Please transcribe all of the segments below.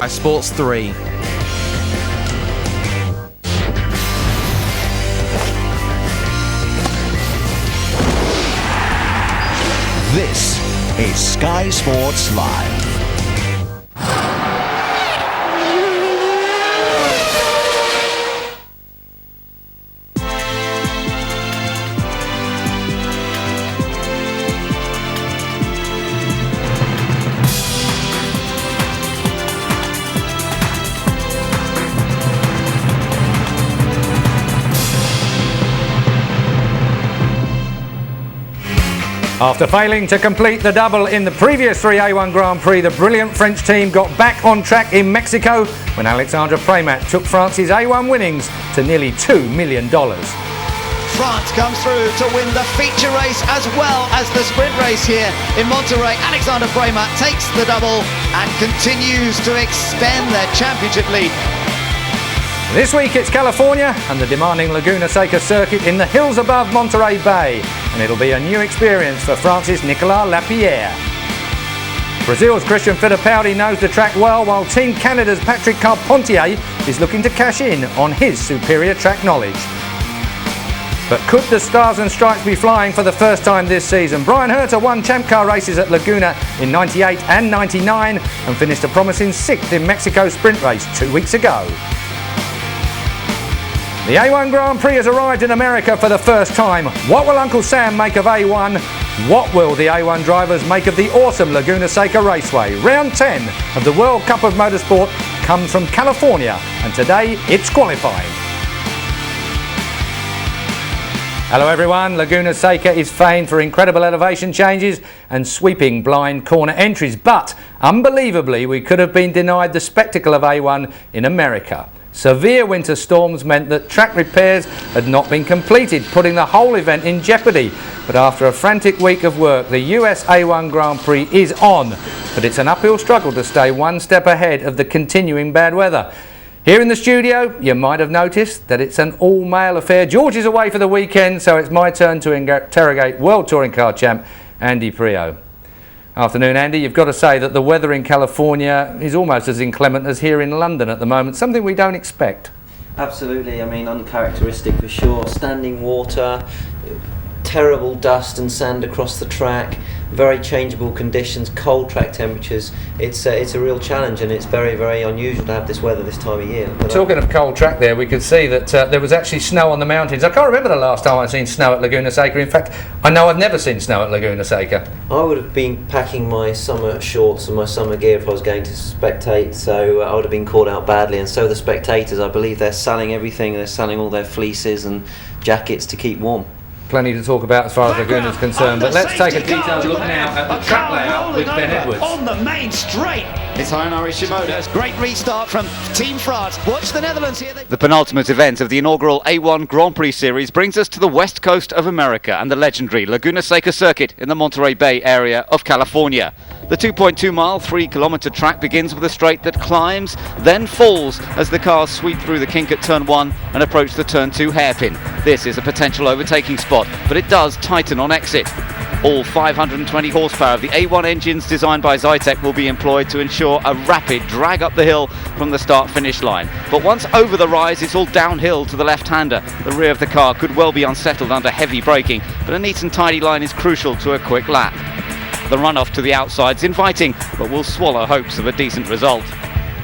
Sports 3. This is Sky Sports Live. After failing to complete the double in the previous three A1 Grand Prix, the brilliant French team got back on track in Mexico when Alexandre Prix took France's A1 winnings to nearly $2 million. France comes through to win the feature race as well as the sprint race here in Monterey. Alexandre Prix takes the double and continues to extend their championship lead. This week it's California and the demanding Laguna Seca circuit in the hills above Monterey Bay, and it'll be a new experience for France's Nicolas Lapierre. Brazil's Christian Fittipaldi knows the track well, while Team Canada's Patrick Carpentier is looking to cash in on his superior track knowledge. But could the Stars and Stripes be flying for the first time this season? Brian Herter won Champ Car races at Laguna in 98 and 99 and finished a promising 6th in Mexico's sprint race 2 weeks ago. The A1 Grand Prix has arrived in America for the first time. What will Uncle Sam make of A1? What will the A1 drivers make of the awesome Laguna Seca Raceway? Round 10 of the World Cup of Motorsport comes from California, and today it's qualifying. Hello everyone, Laguna Seca is famed for incredible elevation changes and sweeping blind corner entries, but unbelievably we could have been denied the spectacle of A1 in America. Severe winter storms meant that track repairs had not been completed, putting the whole event in jeopardy. But after a frantic week of work, the US A1 Grand Prix is on. But it's an uphill struggle to stay one step ahead of the continuing bad weather. Here in the studio, you might have noticed that it's an all-male affair. George is away for the weekend, so it's my turn to interrogate World Touring Car Champ Andy Prix. Afternoon, Andy. You've got to say that the weather in California is almost as inclement as here in London at the moment, something we don't expect. Absolutely, I mean, uncharacteristic for sure. Standing water, terrible dust and sand across the track, very changeable conditions, cold track temperatures. It's a real challenge, and it's very, very unusual to have this weather this time of year. But talking of cold track there, we could see that there was actually snow on the mountains. I can't remember the last time I've seen snow at Laguna Seca. In fact, I know I've never seen snow at Laguna Seca. I would have been packing my summer shorts and my summer gear if I was going to spectate, so I would have been caught out badly, and so the spectators. I believe they're selling everything. They're selling all their fleeces and jackets to keep warm. Plenty to talk about as far as Laguna is concerned, but let's take a detailed look now at the track layout with Ben Edwards. On the main straight. It's Honori Shimoda. Great restart from Team France. Watch the Netherlands here. The penultimate event of the inaugural A1 Grand Prix series brings us to the west coast of America and the legendary Laguna Seca circuit in the Monterey Bay area of California. The 2.2-mile, 3-kilometre track begins with a straight that climbs, then falls as the cars sweep through the kink at turn 1 and approach the turn 2 hairpin. This is a potential overtaking spot, but it does tighten on exit. All 520 horsepower of the A1 engines designed by Zytek will be employed to ensure a rapid drag up the hill from the start-finish line. But once over the rise, it's all downhill to the left-hander. The rear of the car could well be unsettled under heavy braking, but a neat and tidy line is crucial to a quick lap. The runoff to the outside's inviting, but will swallow hopes of a decent result.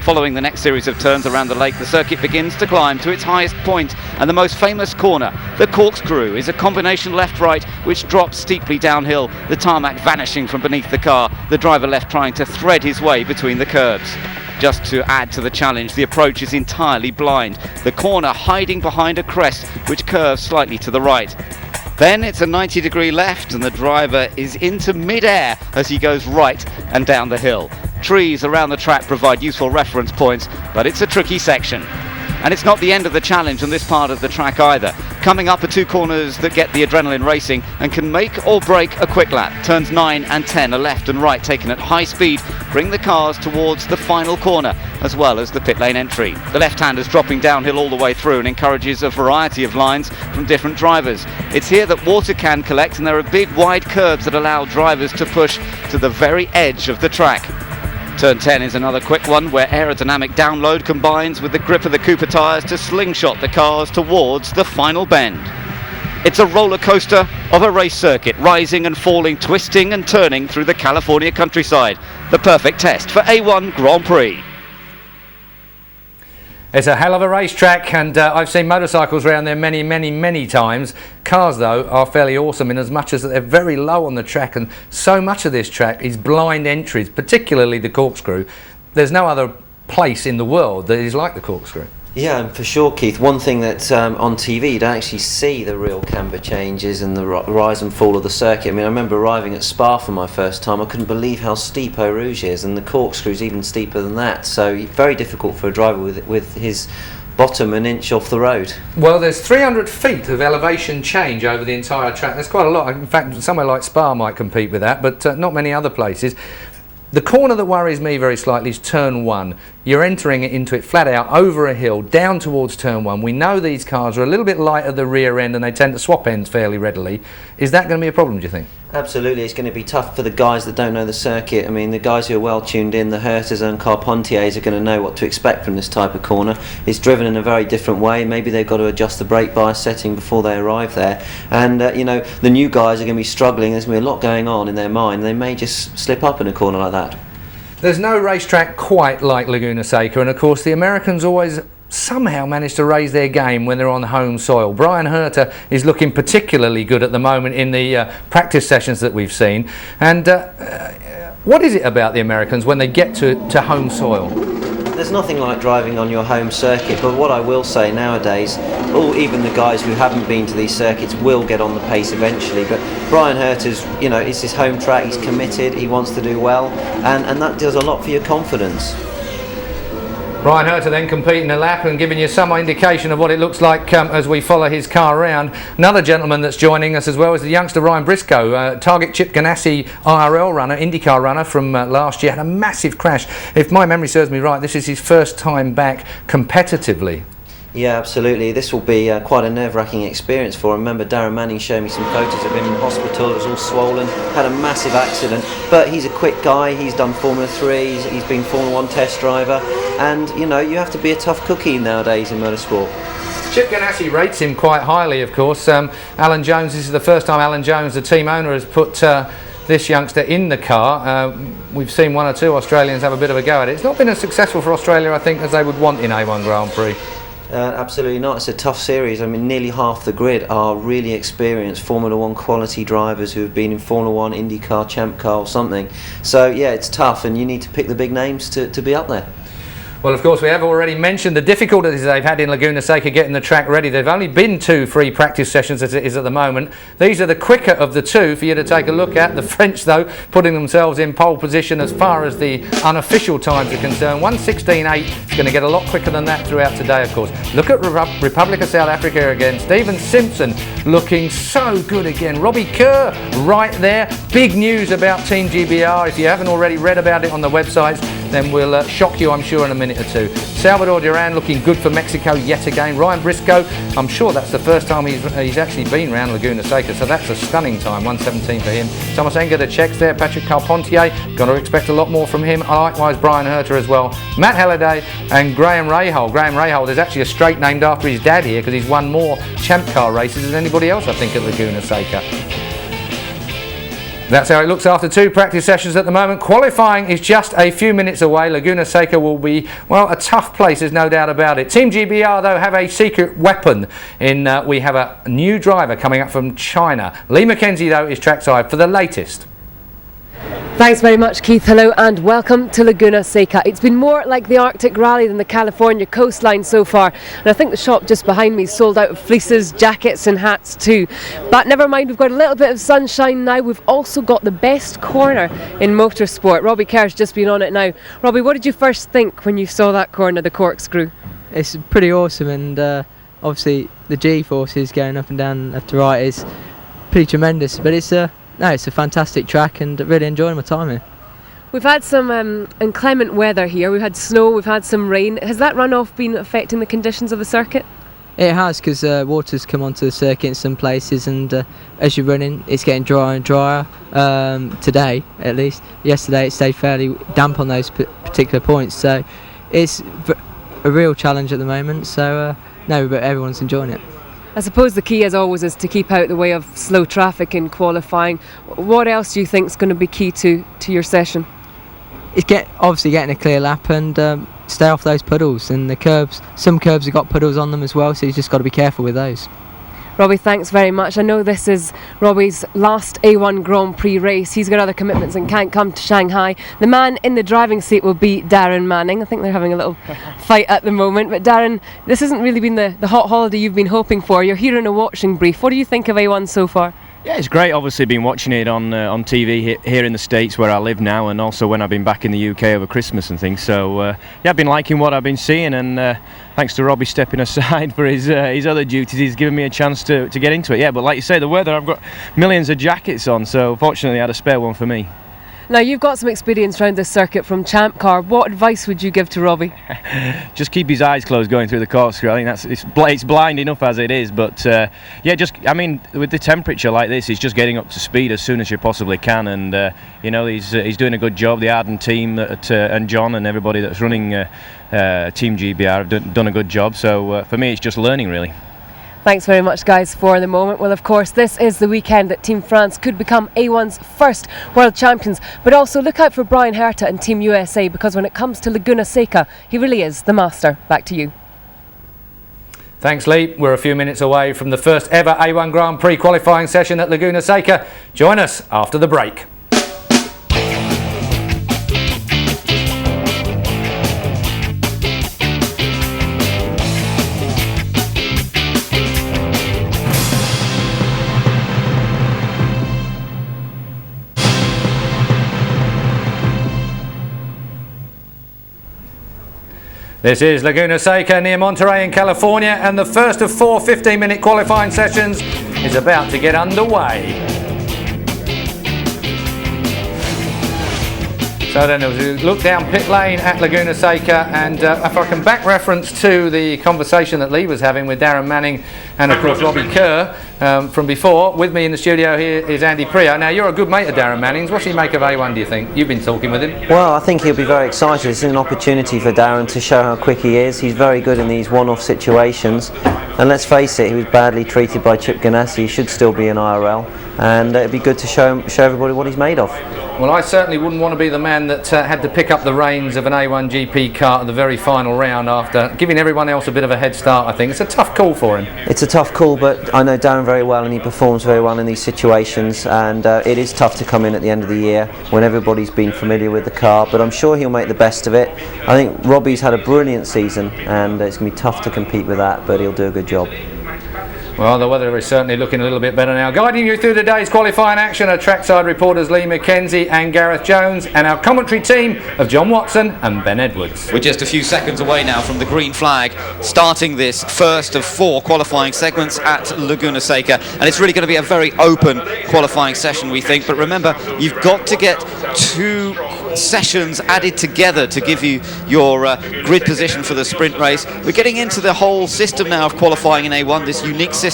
Following the next series of turns around the lake, the circuit begins to climb to its highest point, and the most famous corner, the corkscrew, is a combination left-right which drops steeply downhill, the tarmac vanishing from beneath the car, the driver left trying to thread his way between the curbs. Just to add to the challenge, the approach is entirely blind, the corner hiding behind a crest which curves slightly to the right. Then it's a 90-degree left and the driver is into mid-air as he goes right and down the hill. Trees around the track provide useful reference points, but it's a tricky section. And it's not the end of the challenge on this part of the track either. Coming up are two corners that get the adrenaline racing and can make or break a quick lap. Turns 9 and 10 are left and right taken at high speed, bring the cars towards the final corner as well as the pit lane entry. The left-hander's dropping downhill all the way through and encourages a variety of lines from different drivers. It's here that water can collect, and there are big wide curbs that allow drivers to push to the very edge of the track. Turn 10 is another quick one where aerodynamic download combines with the grip of the Cooper tyres to slingshot the cars towards the final bend. It's a roller coaster of a race circuit, rising and falling, twisting and turning through the California countryside. The perfect test for A1 Grand Prix. It's a hell of a racetrack, and I've seen motorcycles around there many times. Cars, though, are fairly awesome in as much as they're very low on the track, and so much of this track is blind entries, particularly the corkscrew. There's no other place in the world that is like the corkscrew. Yeah, for sure, Keith. One thing that on TV you don't actually see the real camber changes and the rise and fall of the circuit. I mean, I remember arriving at Spa for my first time. I couldn't believe how steep Eau Rouge is, and the corkscrew's even steeper than that. So very difficult for a driver with his bottom an inch off the road. Well, there's 300 feet of elevation change over the entire track. That's quite a lot. In fact, somewhere like Spa might compete with that, but not many other places. The corner that worries me very slightly is turn 1. You're entering it into it flat out, over a hill, down towards turn 1. We know these cars are a little bit light at the rear end and they tend to swap ends fairly readily. Is that going to be a problem, do you think? Absolutely, it's going to be tough for the guys that don't know the circuit. I mean, the guys who are well tuned in, the Herters and Carpentiers, are going to know what to expect from this type of corner. It's driven in a very different way. Maybe they've got to adjust the brake bias setting before they arrive there. And, you know, the new guys are going to be struggling. There's going to be a lot going on in their mind. They may just slip up in a corner like that. There's no racetrack quite like Laguna Seca, and of course the Americans always somehow manage to raise their game when they're on home soil. Brian Herter is looking particularly good at the moment in the practice sessions that we've seen. And what is it about the Americans when they get to home soil? There's nothing like driving on your home circuit, but what I will say nowadays, even the guys who haven't been to these circuits will get on the pace eventually. But Brian Herter's, you know, it's his home track, he's committed, he wants to do well, and that does a lot for your confidence. Brian Herter then completing a lap and giving you some indication of what it looks like as we follow his car around. Another gentleman that's joining us as well is the youngster Ryan Briscoe, Target Chip Ganassi IRL runner, IndyCar runner from last year. Had a massive crash. If my memory serves me right, this is his first time back competitively. Yeah, absolutely. This will be quite a nerve-wracking experience for him. Remember, Darren Manning showed me some photos of him in hospital. It was all swollen, had a massive accident. But he's a quick guy. He's done Formula 3. He's been Formula 1 test driver. And, you know, you have to be a tough cookie nowadays in motorsport. Chip Ganassi rates him quite highly, of course. Alan Jones, this is the first time Alan Jones, the team owner, has put this youngster in the car. We've seen one or two Australians have a bit of a go at it. It's not been as successful for Australia, I think, as they would want in A1 Grand Prix. Absolutely not. It's a tough series. I mean, nearly half the grid are really experienced Formula 1 quality drivers who have been in Formula 1, IndyCar, Champ Car or something. So, yeah, it's tough and you need to pick the big names to be up there. Well, of course, we have already mentioned the difficulties they've had in Laguna Seca getting the track ready. They've only been 2 free practice sessions as it is at the moment. These are the quicker of the 2 for you to take a look at. The French, though, putting themselves in pole position as far as the unofficial times are concerned. 1:16.8 is going to get a lot quicker than that throughout today, of course. Look at Republic of South Africa again. Stephen Simpson looking so good again. Robbie Kerr right there. Big news about Team GBR. If you haven't already read about it on the websites, then we'll shock you, I'm sure, in a minute or two. Salvador Duran looking good for Mexico yet again. Ryan Briscoe, I'm sure that's the first time he's actually been around Laguna Seca, so that's a stunning time, 1:17 for him. Thomas Enger, the checks there. Patrick Carpentier, going to expect a lot more from him. Likewise, Brian Herter as well. Matt Halliday and Graham Rahal. Graham Rahal, there's actually a straight named after his dad here because he's won more Champ Car races than anybody else, I think, at Laguna Seca. That's how it looks after 2 practice sessions at the moment. Qualifying is just a few minutes away. Laguna Seca will be, well, a tough place, there's no doubt about it. Team GBR, though, have a secret weapon in we have a new driver coming up from China. Lee McKenzie, though, is trackside for the latest. Thanks very much, Keith. Hello and welcome to Laguna Seca. It's been more like the Arctic Rally than the California coastline so far, and I think the shop just behind me is sold out of fleeces, jackets and hats too. But never mind, we've got a little bit of sunshine now. We've also got the best corner in motorsport. Robbie Kerr's just been on it now. Robbie, what did you first think when you saw that corner, the corkscrew? It's pretty awesome, and obviously the G-forces going up and down left to right is pretty tremendous, but it's a fantastic track and really enjoying my time here. We've had some inclement weather here. We've had snow, we've had some rain. Has that runoff been affecting the conditions of the circuit? It has, because water's come onto the circuit in some places, and as you're running, it's getting drier and drier. Today, at least. Yesterday, it stayed fairly damp on those particular points, so it's a real challenge at the moment. So no, but everyone's enjoying it. I suppose the key, as always, is to keep out the way of slow traffic in qualifying. What else do you think is going to be key to your session? It's obviously getting a clear lap and stay off those puddles, and the curbs. Some curbs have got puddles on them as well, so you've just got to be careful with those. Robbie, thanks very much. I know this is Robbie's last A1 Grand Prix race. He's got other commitments and can't come to Shanghai. The man in the driving seat will be Darren Manning. I think they're having a little fight at the moment. But Darren, this hasn't really been the hot holiday you've been hoping for. You're here in a watching brief. What do you think of A1 so far? Yeah, it's great. Obviously, been watching it on TV here in the States where I live now, and also when I've been back in the UK over Christmas and things. So yeah, I've been liking what I've been seeing, and thanks to Robbie stepping aside for his other duties, he's given me a chance to get into it. Yeah, but like you say, the weather, I've got millions of jackets on, so fortunately I had a spare one for me. Now, you've got some experience around this circuit from Champ Car. What advice would you give to Robbie? Just keep his eyes closed going through the corkscrew. I think it's blind enough as it is, but yeah, with the temperature like this, he's just getting up to speed as soon as you possibly can, and he's doing a good job. The Arden team and John and everybody that's running Team GBR have done a good job. So for me, it's just learning really. Thanks very much, guys, for the moment. Well, of course, this is the weekend that Team France could become A1's first world champions. But also look out for Brian Herta and Team USA, because when it comes to Laguna Seca, he really is the master. Back to you. Thanks, Lee. We're a few minutes away from the first ever A1 Grand Prix qualifying session at Laguna Seca. Join us after the break. This is Laguna Seca near Monterey in California, and the first of 4 15-minute qualifying sessions is about to get underway. So then there was a look down pit lane at Laguna Seca, and if I can back reference to the conversation that Lee was having with Darren Manning and of course Robbie Kerr from before, with me in the studio here is Andy Prix. Now you're a good mate of Darren Manning's. What do you make of A1, do you think? You've been talking with him. Well, I think he'll be very excited. It's an opportunity for Darren to show how quick he is. He's very good in these one-off situations, and let's face it, he was badly treated by Chip Ganassi. He should still be in IRL, and it'd be good to show everybody what he's made of. Well, I certainly wouldn't want to be the man that had to pick up the reins of an A1 GP car at the very final round after giving everyone else a bit of a head start. I think it's a tough call for him. It's a tough call, but I know Darren very well, and he performs very well in these situations, and it is tough to come in at the end of the year when everybody's been familiar with the car, but I'm sure he'll make the best of it. I think Robbie's had a brilliant season, and it's going to be tough to compete with that, but he'll do a good job. Well, the weather is certainly looking a little bit better now. Guiding you through today's qualifying action are trackside reporters Lee McKenzie and Gareth Jones, and our commentary team of John Watson and Ben Edwards. We're just a few seconds away now from the green flag, starting this first of 4 qualifying segments at Laguna Seca, and it's really going to be a very open qualifying session, we think. But remember, you've got to get 2 sessions added together to give you your grid position for the sprint race. We're getting into the whole system now of qualifying in A1, this unique system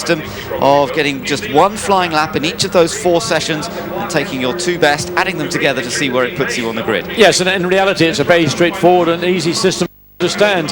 of getting just 1 flying lap in each of those 4 sessions and taking your 2 best, adding them together to see where it puts you on the grid. Yes, and in reality it's a very straightforward and easy system to understand.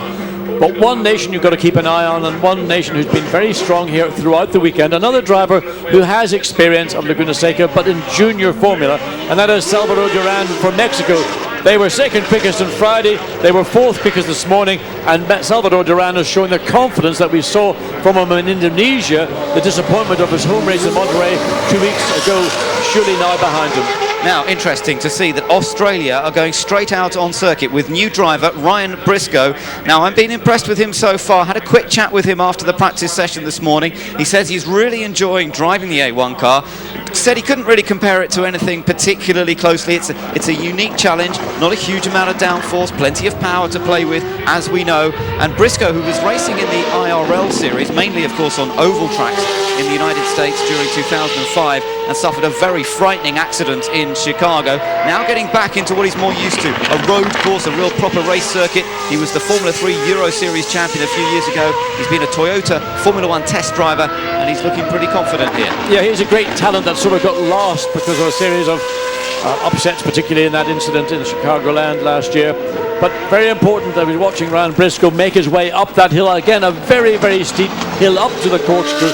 But one nation you've got to keep an eye on, and one nation who's been very strong here throughout the weekend, another driver who has experience of Laguna Seca but in junior formula, and that is Salvador Duran from Mexico. They were second quickest on Friday, they were 4th quickest this morning, and Salvador Duran is showing the confidence that we saw from him in Indonesia. The disappointment of his home race in Monterey 2 weeks ago surely now behind him. Now, interesting to see that Australia are going straight out on circuit with new driver Ryan Briscoe. Now, I've been impressed with him so far. Had a quick chat with him after the practice session this morning. He says he's really enjoying driving the A1 car. Said he couldn't really compare it to anything particularly closely. It's a unique challenge, not a huge amount of downforce, plenty of power to play with, as we know. And Briscoe, who was racing in the IRL series, mainly of course on oval tracks in the United States during 2005, and suffered a very frightening accident in in Chicago. Now getting back into what he's more used to, a road course, a real proper race circuit. He was the Formula 3 Euro Series champion a few years ago. He's been a Toyota Formula 1 test driver, and he's looking pretty confident here. Yeah, he's a great talent that sort of got lost because of a series of upsets, particularly in that incident in Chicagoland last year. But very important that we're watching Ryan Briscoe make his way up that hill. Again, a very, very steep hill up to the corkscrew,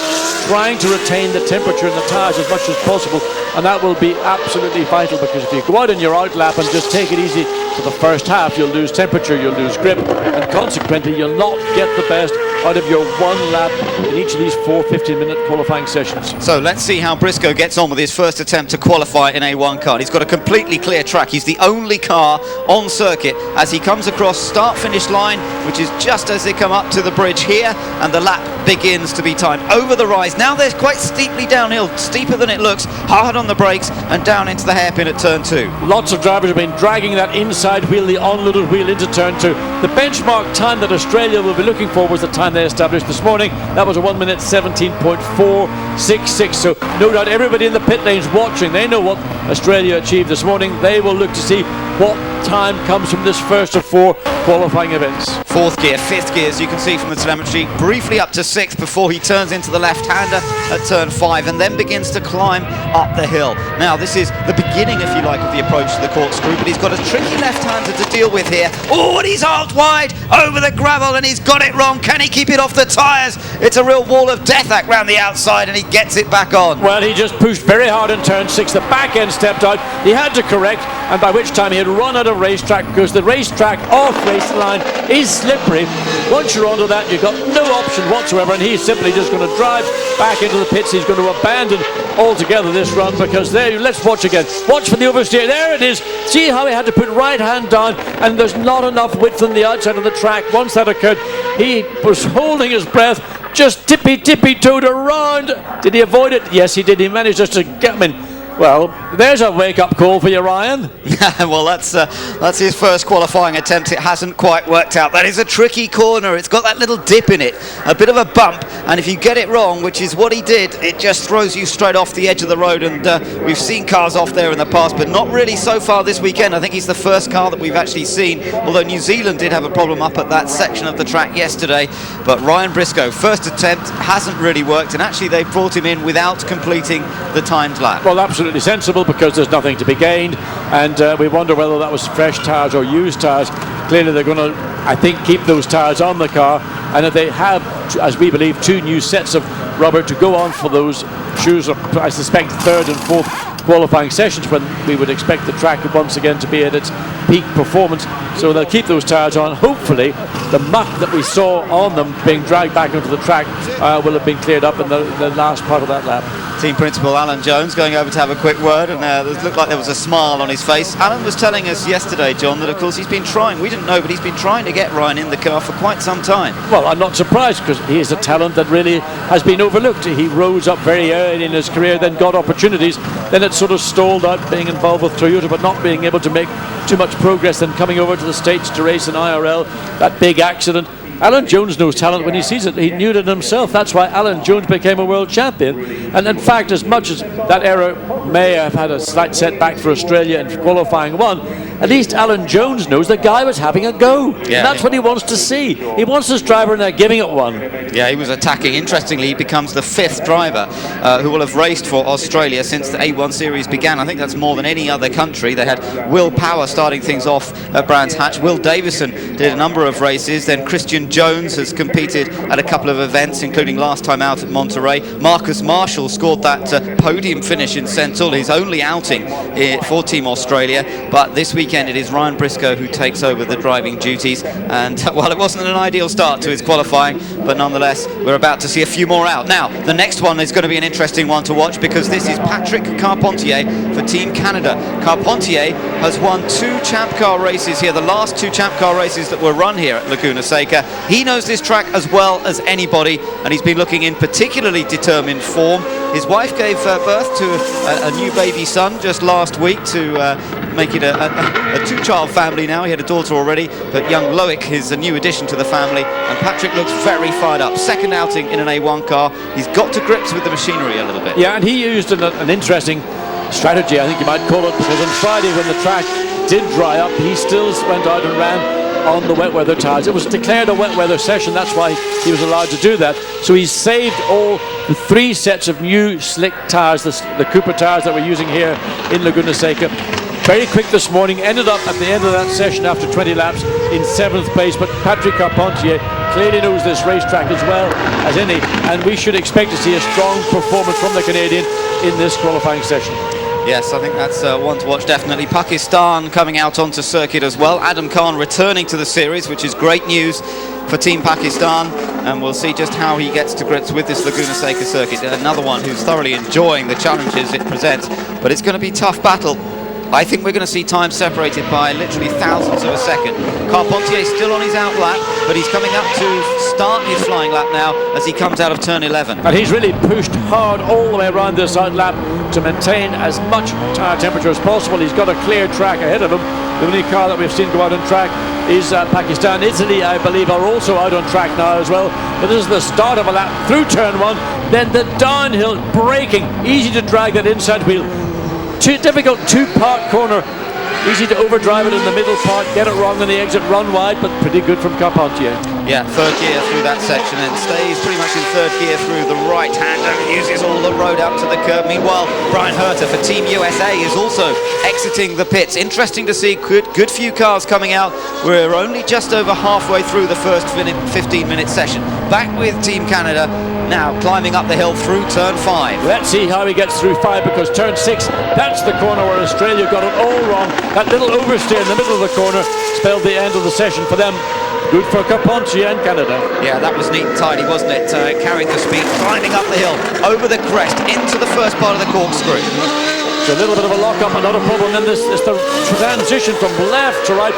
trying to retain the temperature in the tyres as much as possible. And that will be absolutely vital, because if you go out in your outlap and just take it easy for the first half, you'll lose temperature, you'll lose grip, and consequently you'll not get the best out of your one lap in each of these 4 15-minute qualifying sessions. So let's see how Briscoe gets on with his first attempt to qualify in A1 car. He's got a completely clear track. He's the only car on circuit as he comes across start-finish line, which is just as they come up to the bridge here, and the lap begins to be timed. Over the rise. Now they're quite steeply downhill, steeper than it looks, hard on the brakes, and down into the hairpin at turn 2. Lots of drivers have been dragging that inside wheel, the unloaded wheel, into turn 2. The benchmark time that Australia will be looking for was the time they established this morning. That was a 1 minute 17.466. So no doubt everybody in the pit lane's watching. They know what Australia achieved this morning. They will look to see what time comes from this first of 4 qualifying events. 4th gear, 5th gear, as you can see from the telemetry, briefly up to 6th before he turns into the left-hander at turn 5 and then begins to climb up the hill. Now this is the beginning, if you like, of the approach to the corkscrew, but he's got a tricky left-hander to deal with here. Oh, and he's out wide over the gravel, and he's got it wrong. Can he keep it off the tyres? It's a real wall of death act round the outside, and he gets it back on. Well, he just pushed very hard in turn 6. The back end stepped out. He had to correct, and by which time he had run out of racetrack, because the racetrack off race line is slippery. Once you're onto that, you've got no option whatsoever, and he's simply just going to drive back into the pits. He's going to abandon altogether this run, because there, let's watch again. Watch for the oversteer. There it is. See how he had to put right hand down, and there's not enough width on the outside of the track. Once that occurred, he was holding his breath, just tippy-toed around. Did he avoid it? Yes, he did. He managed just to get him in. Well, there's a wake-up call for you, Ryan. Yeah, well, that's his first qualifying attempt. It hasn't quite worked out. That is a tricky corner. It's got that little dip in it, a bit of a bump, and if you get it wrong, which is what he did, it just throws you straight off the edge of the road. And we've seen cars off there in the past, but not really so far this weekend. I think he's the first car that we've actually seen, although New Zealand did have a problem up at that section of the track yesterday. But Ryan Briscoe, first attempt, hasn't really worked, and actually they brought him in without completing the timed lap. Well, absolutely sensible, because there's nothing to be gained, and we wonder whether that was fresh tyres or used tyres. Clearly they're going to, I think, keep those tyres on the car, and if they have, as we believe, 2 new sets of rubber to go on for those shoes, I suspect 3rd and 4th qualifying sessions, when we would expect the track once again to be at its peak performance. So they'll keep those tyres on. Hopefully the muck that we saw on them being dragged back onto the track will have been cleared up in the last part of that lap. Team principal Alan Jones going over to have a quick word, and it looked like there was a smile on his face. Alan was telling us yesterday, John, that of course he's been trying, we didn't know, but he's been trying to get Ryan in the car for quite some time. Well, I'm not surprised, because he is a talent that really has been overlooked. He rose up very early in his career, then got opportunities, then it sort of stalled out, being involved with Toyota but not being able to make too much progress, then coming over to the States to race in IRL, that big accident. Alan Jones knows talent when he sees it. He knew it himself. That's why Alan Jones became a world champion. And in fact, as much as that error may have had a slight setback for Australia in qualifying 1, at least Alan Jones knows the guy was having a go. Yeah. And that's what he wants to see. He wants this driver in there giving it one. Yeah, he was attacking. Interestingly, he becomes the 5th driver who will have raced for Australia since the A1 series began. I think that's more than any other country. They had Will Power starting things off at Brands Hatch. Will Davison did a number of races. Then Christian Jones has competed at a couple of events, including last time out at Monterey. Marcus Marshall scored that podium finish in Sentul, his only outing for Team Australia. But this weekend it is Ryan Briscoe who takes over the driving duties. And while it wasn't an ideal start to his qualifying, but nonetheless we're about to see a few more out. Now the next one is going to be an interesting one to watch, because this is Patrick Carpentier for Team Canada. Carpentier has won 2 Champ Car races here, the last 2 Champ Car races that were run here at Laguna Seca. He knows this track as well as anybody, and he's been looking in particularly determined form. His wife gave birth to a new baby son just last week to make it a 2-child family now. He had a daughter already, but young Loic is a new addition to the family, and Patrick looks very fired up. Second outing in an A1 car. He's got to grips with the machinery a little bit. Yeah, and he used an interesting strategy, I think you might call it, because on Friday when the track did dry up, he still went out and ran on the wet weather tyres. It was declared a wet weather session, that's why he was allowed to do that. So he saved all the 3 sets of new slick tyres, the Cooper tyres that we're using here in Laguna Seca. Very quick this morning, ended up at the end of that session after 20 laps in 7th place, but Patrick Carpentier clearly knows this racetrack as well as any, and we should expect to see a strong performance from the Canadian in this qualifying session. Yes, I think that's one to watch, definitely. Pakistan coming out onto circuit as well. Adam Khan returning to the series, which is great news for Team Pakistan, and we'll see just how he gets to grips with this Laguna Seca circuit. Another one who's thoroughly enjoying the challenges it presents, but it's going to be a tough battle. I think we're going to see time separated by literally thousandths of a second. Carpentier still on his out lap, but he's coming up to start his flying lap now as he comes out of turn 11. And he's really pushed hard all the way around this out lap to maintain as much tyre temperature as possible. He's got a clear track ahead of him. The only car that we've seen go out on track is Pakistan. Italy, I believe, are also out on track now as well. But this is the start of a lap through turn 1. Then the downhill braking, easy to drag that inside wheel. Difficult 2-part corner, easy to overdrive it in the middle part, get it wrong on the exit, run wide, but pretty good from Carpentier. Yeah, 3rd gear through that section and stays pretty much in 3rd gear through the right hand and uses all the road out to the curb. Meanwhile, Brian Herter for Team USA is also exiting the pits. Interesting to see, good few cars coming out. We're only just over halfway through the first 15-minute session. Back with Team Canada, now climbing up the hill through turn 5. Let's see how he gets through 5, because turn 6, that's the corner where Australia got it all wrong. That little oversteer in the middle of the corner spelled the end of the session for them. Good for Carpentier and Canada. Yeah, that was neat and tidy, wasn't it? Carried the speed, climbing up the hill, over the crest, into the first part of the corkscrew. So a little bit of a lock-up, but not a problem. Then this is the transition from left to right.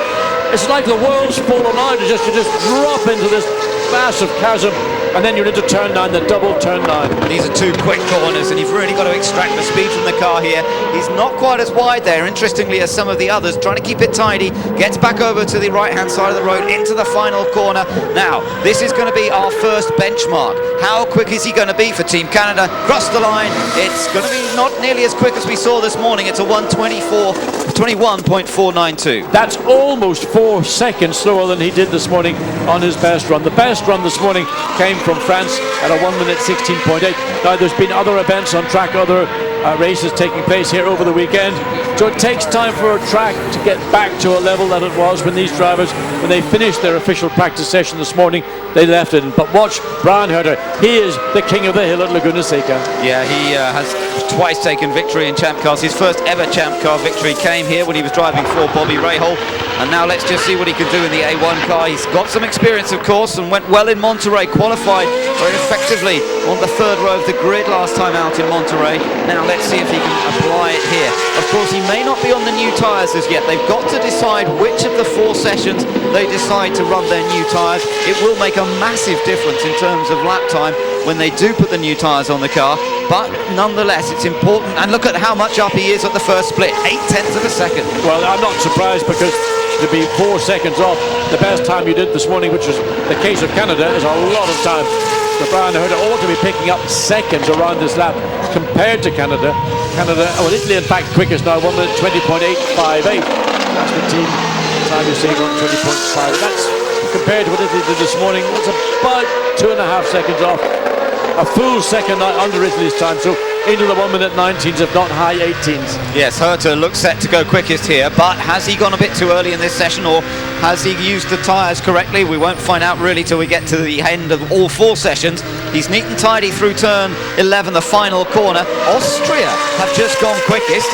It's like the world's fallen out. You just drop into this massive chasm, and then you're into turn 9, the double turn 9. These are 2 quick corners, and you've really got to extract the speed from the car here. He's not quite as wide there, interestingly, as some of the others, trying to keep it tidy. Gets back over to the right-hand side of the road, into the final corner. Now, this is going to be our first benchmark. How quick is he going to be for Team Canada? Cross the line. It's going to be not nearly as quick as we saw this morning. It's a 21.492. That's almost 4 seconds slower than he did this morning on his best run. The best run this morning came from France at a 1:16.8. Now, there's been other events on track, other races taking place here over the weekend. So it takes time for a track to get back to a level that it was when these drivers, when they finished their official practice session this morning, they left it. But watch Brian Herter. He is the king of the hill at Laguna Seca. Yeah, he has twice taken victory in Champ Cars. His first ever Champ Car victory came here when he was driving for Bobby Rahal. And now let's just see what he can do in the A1 car. He's got some experience, of course, and went well in Monterey, qualified very effectively on the 3rd row of the grid last time out in Monterey. Now let's see if he can apply it here. Of course, he may not be on the new tyres as yet. They've got to decide which of the 4 sessions they decide to run their new tyres. It will make a massive difference in terms of lap time when they do put the new tyres on the car, but nonetheless it's important. And look at how much up he is at the first split, 0.8 of a second. Well, I'm not surprised, because to be 4 seconds off the best time you did this morning, which was the case of Canada, is a lot of time. So Brian Herter ought to be picking up seconds around this lap compared to Canada. Italy in fact quickest now, 1:20.858. That's the team time you're seeing on 20.5. That's compared to what Italy did this morning. It's about 2.5 seconds off. A full second under Italy's time, so into the 1:19s, if not high 18s. Yes, Herter looks set to go quickest here, but has he gone a bit too early in this session, or has he used the tyres correctly? We won't find out really till we get to the end of all 4 sessions. He's neat and tidy through turn 11, the final corner. Austria have just gone quickest.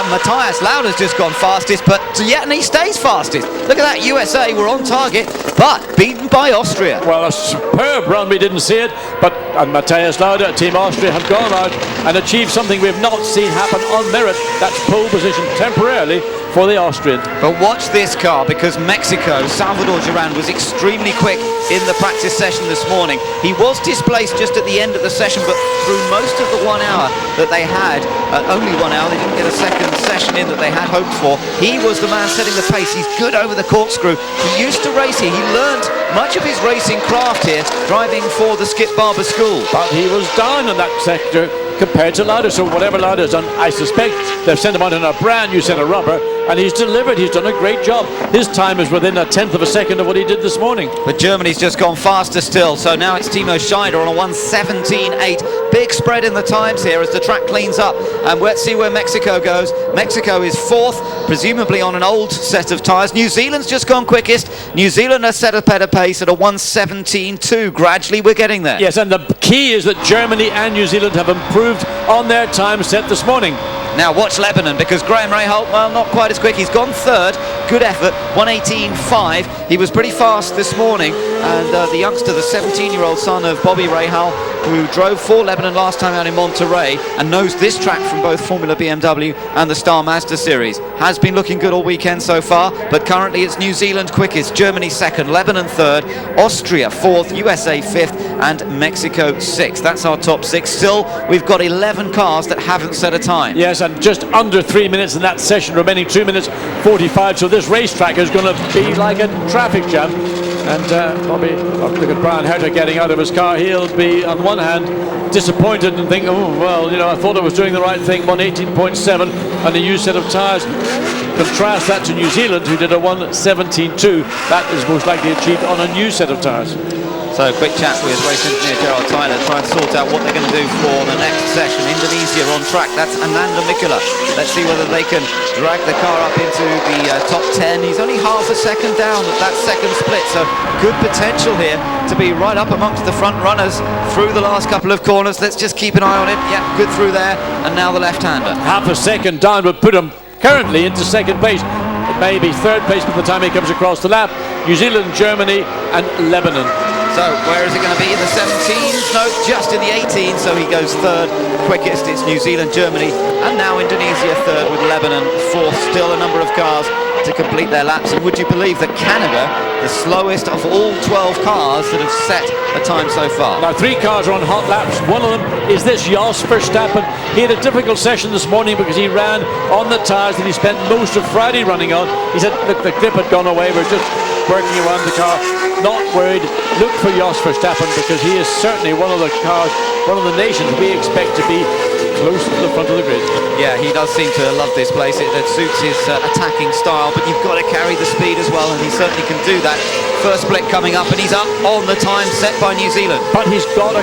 Matthias Lauda's just gone fastest, but yet he stays fastest. Look at that, USA were on target, but beaten by Austria. Well, a superb run, we didn't see it, but Matthias Lauda, Team Austria, have gone out and achieved something we've not seen happen on merit. That's pole position temporarily for the Austrian. But watch this car, because Mexico, Salvador Duran, was extremely quick in the practice session this morning. He was displaced just at the end of the session, but through most of the 1 hour that they had, only 1 hour, they didn't get a second session in that they had hoped for. He was the man setting the pace. He's good over the corkscrew. He used to race here. He learned much of his racing craft here, driving for the Skip Barber School. But he was down in that sector compared to Lauda. So whatever Lauda has done, I suspect they've sent him out on a brand new set of rubber, and he's delivered. He's done a great job. His time is within a tenth of a second of what he did this morning. But Germany's just gone faster still, so now it's Timo Scheider on a 1:17.8. Big spread in the times here as the track cleans up, and let's see where Mexico goes. Mexico is fourth, presumably on an old set of tyres. New Zealand's just gone quickest. New Zealand has set a better pace at a 1:17.2. Gradually we're getting there. Yes, and the key is that Germany and New Zealand have improved on their time set this morning. Now watch Lebanon, because Graham Rahal, well, not quite as quick. He's gone third. Good effort, 1:18.5. He was pretty fast this morning, and the youngster, the 17-year-old son of Bobby Rahal, who drove for Lebanon last time out in Monterey and knows this track from both Formula BMW and the Star Mazda series, has been looking good all weekend so far. But currently it's New Zealand quickest, Germany second, Lebanon third, Austria fourth, USA fifth, and Mexico sixth. That's our top six. Still, we've got 11 cars that haven't set a time. Yes, and just under 3 minutes in that session, remaining 2 minutes 45. So this racetrack is going to be like a traffic jam. And Bobby, look at Brian Herter getting out of his car. He'll be, on one hand, disappointed and think, oh, well, you know, I thought I was doing the right thing, 1:18.7 and a new set of tyres. Contrast that to New Zealand, who did a 1:17.2. That is most likely achieved on a new set of tyres. So a quick chat with race engineer Gerald Tyler, trying to sort out what they're going to do for the next session. Indonesia on track, that's Ananda Mikula. Let's see whether they can drag the car up into the top 10. He's only half a second down at that second split, so good potential here to be right up amongst the front runners through the last couple of corners. Let's just keep an eye on it. Yeah, good through there, and now the left-hander. Half a second down would put him currently into second place. Maybe third place by the time he comes across the lap. New Zealand, Germany and Lebanon. So where is it going to be? In the 17s? No, just in the 18s, so he goes third. Quickest, it's New Zealand, Germany, and now Indonesia third with Lebanon fourth. Still a number of cars to complete their laps. And would you believe that Canada, the slowest of all 12 cars that have set a time so far? Now 3 cars are on hot laps. One of them is this Jos Verstappen. He had a difficult session this morning because he ran on the tyres that he spent most of Friday running on. He said, look, the grip had gone away, we're just working around the car. Not worried. Look for Jos Verstappen, because he is certainly one of the cars, one of the nations we expect to be close to the front of the grid. Yeah, he does seem to love this place. It suits his attacking style, but you've got to carry the speed as well, and he certainly can do that. First split coming up, and he's up on the time set by New Zealand. But he's got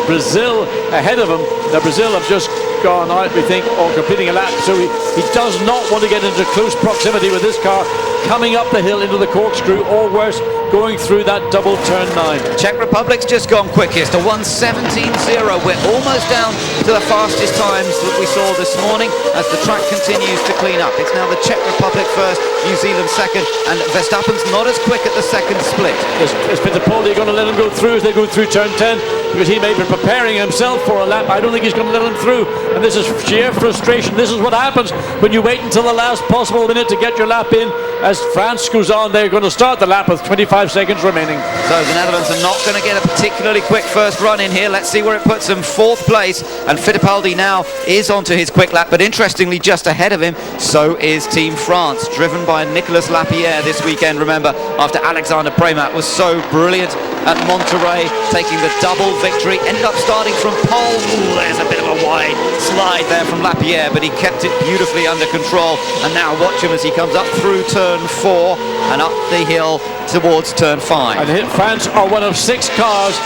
Brazil ahead of him. Now Brazil have just gone out, we think, or completing a lap, so he does not want to get into close proximity with this car coming up the hill into the corkscrew, or worse, going through that double turn 9. Czech Republic's just gone quickest, a 1:17.0. We're almost down to the fastest times that we saw this morning as the track continues to clean up. It's now the Czech Republic first, New Zealand second, and Verstappen's not as quick at the second split. Is Fittipaldi going to let him go through as they go through turn 10? Because he may be preparing himself for a lap. I don't think he's going to let him through, and this is sheer frustration. This is what happens when you wait until the last possible minute to get your lap in. As France goes on, they're going to start the lap with 25 seconds remaining. So the Netherlands are not going to get a particularly quick first run in here. Let's see where it puts them. Fourth place, and Fittipaldi now is onto his quick lap, but interestingly just ahead of him so is Team France, driven by Nicolas Lapierre this weekend. Remember, after Alexander Premat was so brilliant at Monterey, taking the double victory, ended up starting from pole. Ooh, there's a bit of a wide slide there from Lapierre, but he kept it beautifully under control. And now watch him as he comes up through turn 4 and up the hill towards turn 5. And France are one of 6 cars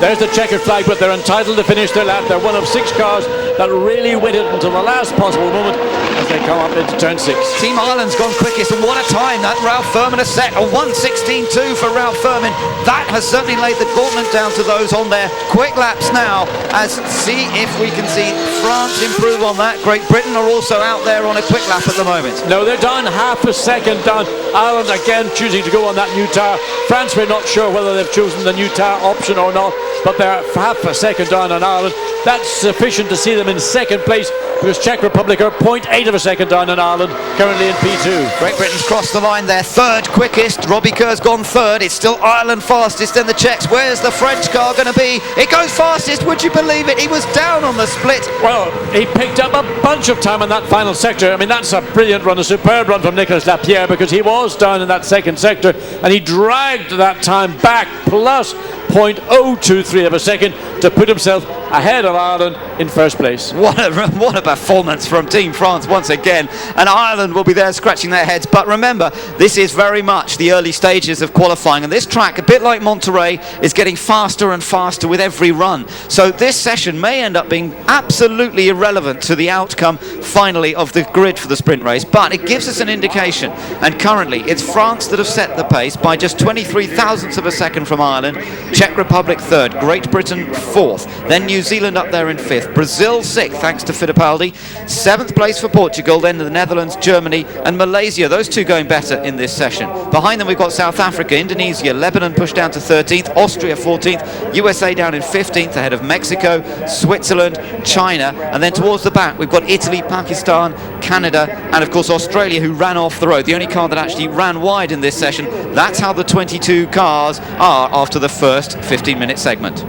there's the checkered flag, but they're entitled to finish their lap. They're one of 6 cars that really waited until the last possible moment as they come up into turn 6. Team Ireland's gone quickest, and what a time that Ralph Furman has set, a 1:16.2 for Ralph Furman. That has certainly laid the gauntlet down to those on their quick laps now, as see if we can see France improve on that. Great Britain are also out there on a quick lap at the moment. No, they're down half a second down. Ireland again choosing to go on that new tyre. France, we're not sure whether they've chosen the new tyre option or not, but they're half a second down on Ireland. That's sufficient to see them in second place, because Czech Republic are 0.8 of a second down on Ireland, currently in P2. Great Britain's crossed the line there, third quickest. Robbie Kerr's gone third. It's still Ireland fastest then the Czechs. Where's the French car going to be? It goes fastest, would you believe it? He was down on the split. Well, he picked up a bunch of time in that final sector. I mean, that's a brilliant run, a superb run from Nicolas Lapierre, because he was down in that second sector and he dragged that time back plus 0.023 of a second to put himself ahead of Ireland in first place. What a performance from Team France once again, and Ireland will be there scratching their heads. But remember, this is very much the early stages of qualifying, and this track, a bit like Monterey, is getting faster and faster with every run. So this session may end up being absolutely irrelevant to the outcome finally of the grid for the sprint race, but it gives us an indication. And currently it's France that have set the pace by just 23 thousandths of a second from Ireland, Czech Republic third, Great Britain fourth, then New Zealand up there in fifth, Brazil sixth thanks to Fittipaldi, seventh place for Portugal, then the Netherlands, Germany and Malaysia, those two going better in this session. Behind them we've got South Africa, Indonesia, Lebanon pushed down to 13th, Austria 14th, USA down in 15th ahead of Mexico, Switzerland, China, and then towards the back we've got Italy, Pakistan, Canada and of course Australia, who ran off the road, the only car that actually ran wide in this session. That's how the 22 cars are after the first 15-minute segment.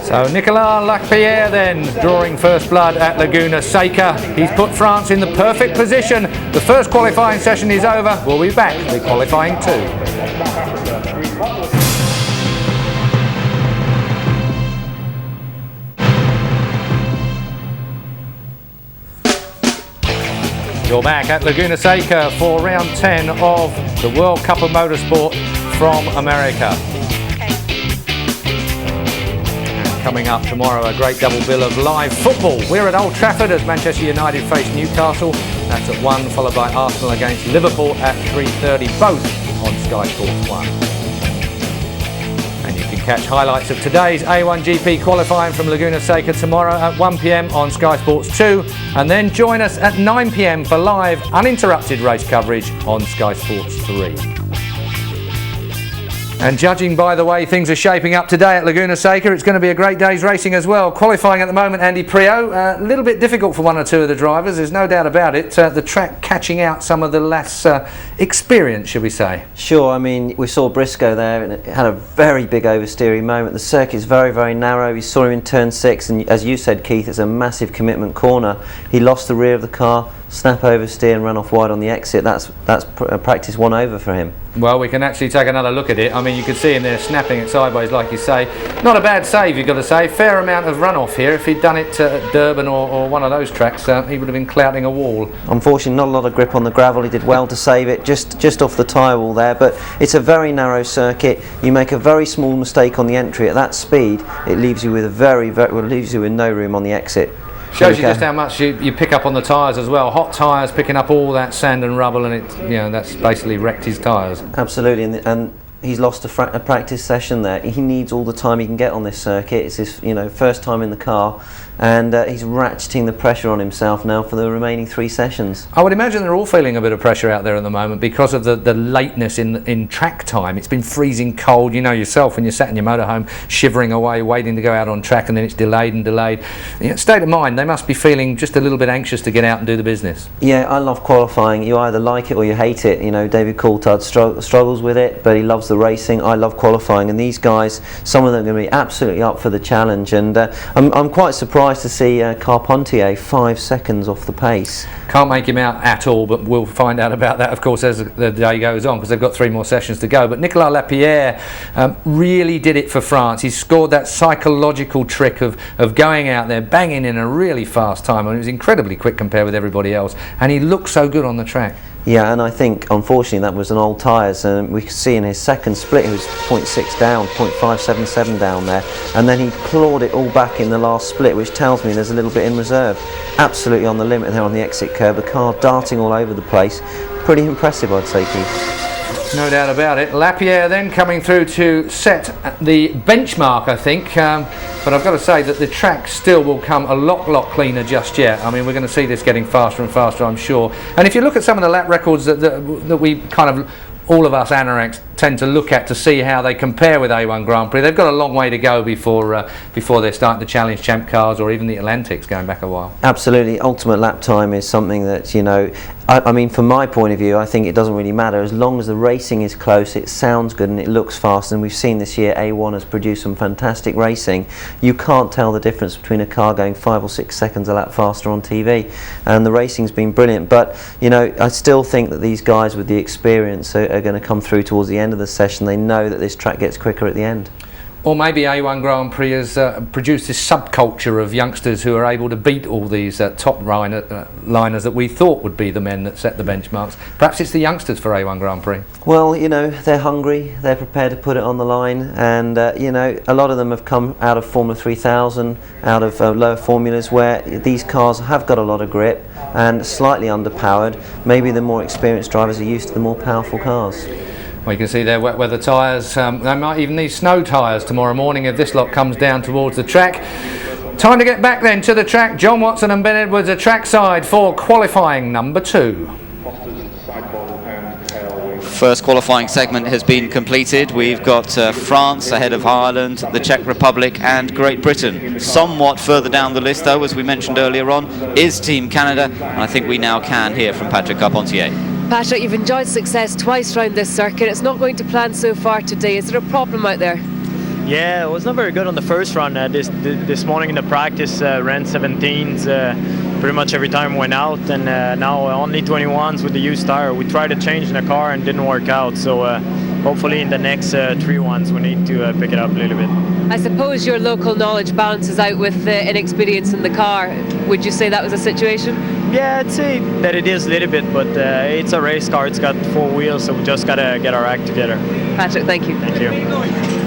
So Nicolas Lapierre then drawing first blood at Laguna Seca. He's put France in the perfect position. The first qualifying session is over. We'll be back with qualifying 2. You're back at Laguna Seca for round 10 of the World Cup of Motorsport from America. And coming up tomorrow, a great double bill of live football. We're at Old Trafford as Manchester United face Newcastle. That's at 1, followed by Arsenal against Liverpool at 3:30, both on Sky Sports 1. And you can catch highlights of today's A1GP qualifying from Laguna Seca tomorrow at 1 p.m. on Sky Sports 2, and then join us at 9 p.m. for live uninterrupted race coverage on Sky Sports 3. And judging by the way things are shaping up today at Laguna Seca, it's going to be a great day's racing as well. Qualifying at the moment, Andy Prix, a little bit difficult for one or two of the drivers, there's no doubt about it. The track catching out some of the less experienced, should we say. Sure, I mean, we saw Briscoe there and it had a very big oversteering moment. The circuit's very, very narrow. We saw him in turn 6 and as you said, Keith, it's a massive commitment corner. He lost the rear of the car, snap oversteer and run off wide on the exit. That's practice 1 over for him. Well, we can actually take another look at it. I mean, you can see him there snapping it sideways, like you say. Not a bad save, you've got to say. Fair amount of runoff here. If he'd done it at Durban or one of those tracks, he would have been clouting a wall. Unfortunately, not a lot of grip on the gravel. He did well to save it, just off the tyre wall there. But it's a very narrow circuit. You make a very small mistake on the entry at that speed, it leaves you with leaves you with no room on the exit. Shows you just how much you pick up on the tyres as well. Hot tyres picking up all that sand and rubble, and that's basically wrecked his tyres. Absolutely, and he's lost a practice session there. He needs all the time he can get on this circuit. It's his first time in the car, and he's ratcheting the pressure on himself now for the remaining 3 sessions. I would imagine they're all feeling a bit of pressure out there at the moment because of the lateness in track time. It's been freezing cold. You know yourself when you're sat in your motorhome shivering away waiting to go out on track, and then it's delayed and delayed. State of mind, they must be feeling just a little bit anxious to get out and do the business. Yeah, I love qualifying. You either like it or you hate it. David Coulthard struggles with it, but he loves the racing. I love qualifying, and these guys, some of them are going to be absolutely up for the challenge, and I'm quite surprised to see Carpentier 5 seconds off the pace. Can't make him out at all, but we'll find out about that, of course, as the day goes on, because they've got 3 more sessions to go. But Nicolas Lapierre really did it for France. He scored that psychological trick of going out there, banging in a really fast time, and it was incredibly quick compared with everybody else, and he looked so good on the track. Yeah, and I think unfortunately that was on old tyres, and we could see in his second split he was 0.6 down, 0.577 down there, and then he clawed it all back in the last split, which tells me there's a little bit in reserve. Absolutely on the limit there on the exit curve, the car darting all over the place. Pretty impressive, I'd say, Keith. No doubt about it. Lapierre then coming through to set the benchmark, I think, but I've got to say that the track still will come a lot cleaner just yet. I mean, we're going to see this getting faster and faster, I'm sure. And if you look at some of the lap records that we kind of, all of us anoraks, tend to look at to see how they compare with A1 Grand Prix. They've got a long way to go before they're starting to challenge champ cars or even the Atlantics going back a while. Absolutely. Ultimate lap time is something that, you know, I mean, from my point of view, I think it doesn't really matter. As long as the racing is close, it sounds good and it looks fast. And we've seen this year A1 has produced some fantastic racing. You can't tell the difference between a car going 5 or 6 seconds a lap faster on TV. And the racing's been brilliant. But, you know, I still think that these guys with the experience are going to come through towards the end of the session. They know that this track gets quicker at the end. Or maybe A1 Grand Prix has produced this subculture of youngsters who are able to beat all these top liners that we thought would be the men that set the benchmarks. Perhaps it's the youngsters for A1 Grand Prix. Well, you know, they're hungry, they're prepared to put it on the line, and you know, a lot of them have come out of Formula 3000, out of lower formulas where these cars have got a lot of grip and slightly underpowered. Maybe the more experienced drivers are used to the more powerful cars. Well, you can see their wet weather tyres. They might even need snow tyres tomorrow morning if this lot comes down towards the track. Time to get back then to the track. John Watson and Ben Edwards are trackside for qualifying number 2. First qualifying segment has been completed. We've got France ahead of Ireland, the Czech Republic and Great Britain. Somewhat further down the list, though, as we mentioned earlier on, is Team Canada, and I think we now can hear from Patrick Carpentier. Patrick, you've enjoyed success twice round this circuit. It's not going to plan so far today. Is there a problem out there? Yeah, it was not very good on the first run. This morning in the practice, ran 17s pretty much every time went out, and now only 21s with the used tire. We tried to change the car and didn't work out, so hopefully in the next 3 ones we need to pick it up a little bit. I suppose your local knowledge balances out with the inexperience in the car. Would you say that was a situation? Yeah, I'd say that it is a little bit, but it's a race car. It's got 4 wheels, so we just gotta get our act together. Patrick, thank you. Thank you.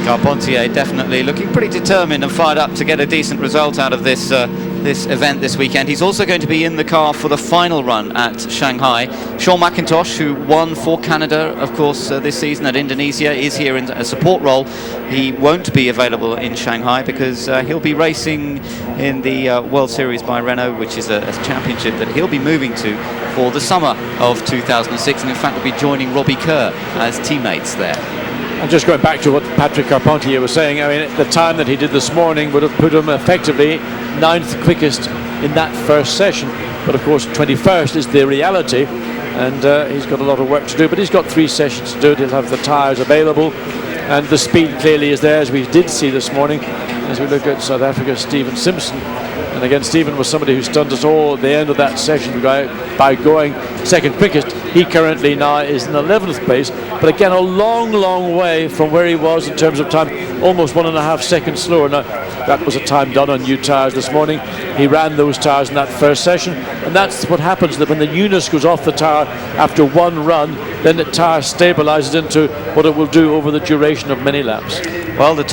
Carpentier definitely looking pretty determined and fired up to get a decent result out of this event this weekend. He's also going to be in the car for the final run at Shanghai. Sean McIntosh, who won for Canada, of course, this season at Indonesia, is here in a support role. He won't be available in Shanghai because he'll be racing in the World Series by Renault, which is a championship that he'll be moving to for the summer of 2006, and in fact will be joining Robbie Kerr as teammates there. And just going back to what Patrick Carpentier was saying, I mean, the time that he did this morning would have put him effectively 9th quickest in that first session. But of course, 21st is the reality, and he's got a lot of work to do. But he's got 3 sessions to do it. He'll have the tyres available, and the speed clearly is there, as we did see this morning, as we look at South Africa's Stephen Simpson. And again, Stephen was somebody who stunned us all at the end of that session by going 2nd quickest. He currently now is in 11th place, but again a long way from where he was in terms of time, almost 1.5 seconds slower. Now that was a time done on new tyres this morning. He ran those tyres in that first session, and that's what happens, that when the newness goes off the tyre after 1 run, then the tyre stabilises into what it will do over the duration of many laps. Well, the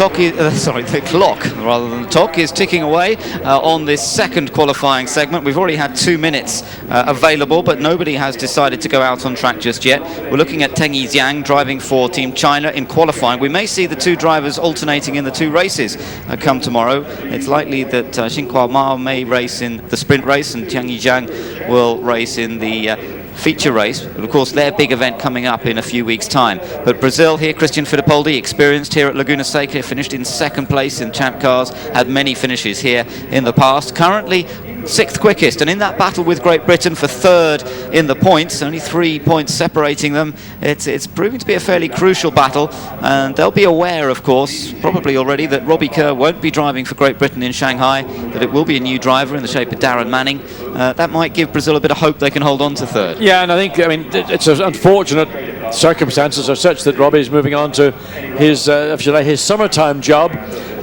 clock rather than the talk is ticking away on this second qualifying segment. We've already had 2 minutes available, but nobody has decided to go out on track just yet. We're looking at Teng Yixiang driving for Team China in qualifying. We may see the 2 drivers alternating in the 2 races come tomorrow. It's likely that Xinhua Ma may race in the sprint race and Teng Yixiang will race in the feature race. But of course, their big event coming up in a few weeks' time. But Brazil here, Christian Fittipaldi, experienced here at Laguna Seca, finished in 2nd place in Champ Cars, had many finishes here in the past. Currently 6th quickest, and in that battle with Great Britain for 3rd in the points, only 3 points separating them. It's proving to be a fairly crucial battle, and they'll be aware, of course, probably already, that Robbie Kerr won't be driving for Great Britain in Shanghai, that it will be a new driver in the shape of Darren Manning. That might give Brazil a bit of hope they can hold on to 3rd. Yeah, and I mean, it's unfortunate circumstances are such that Robbie's moving on to his, his summertime job.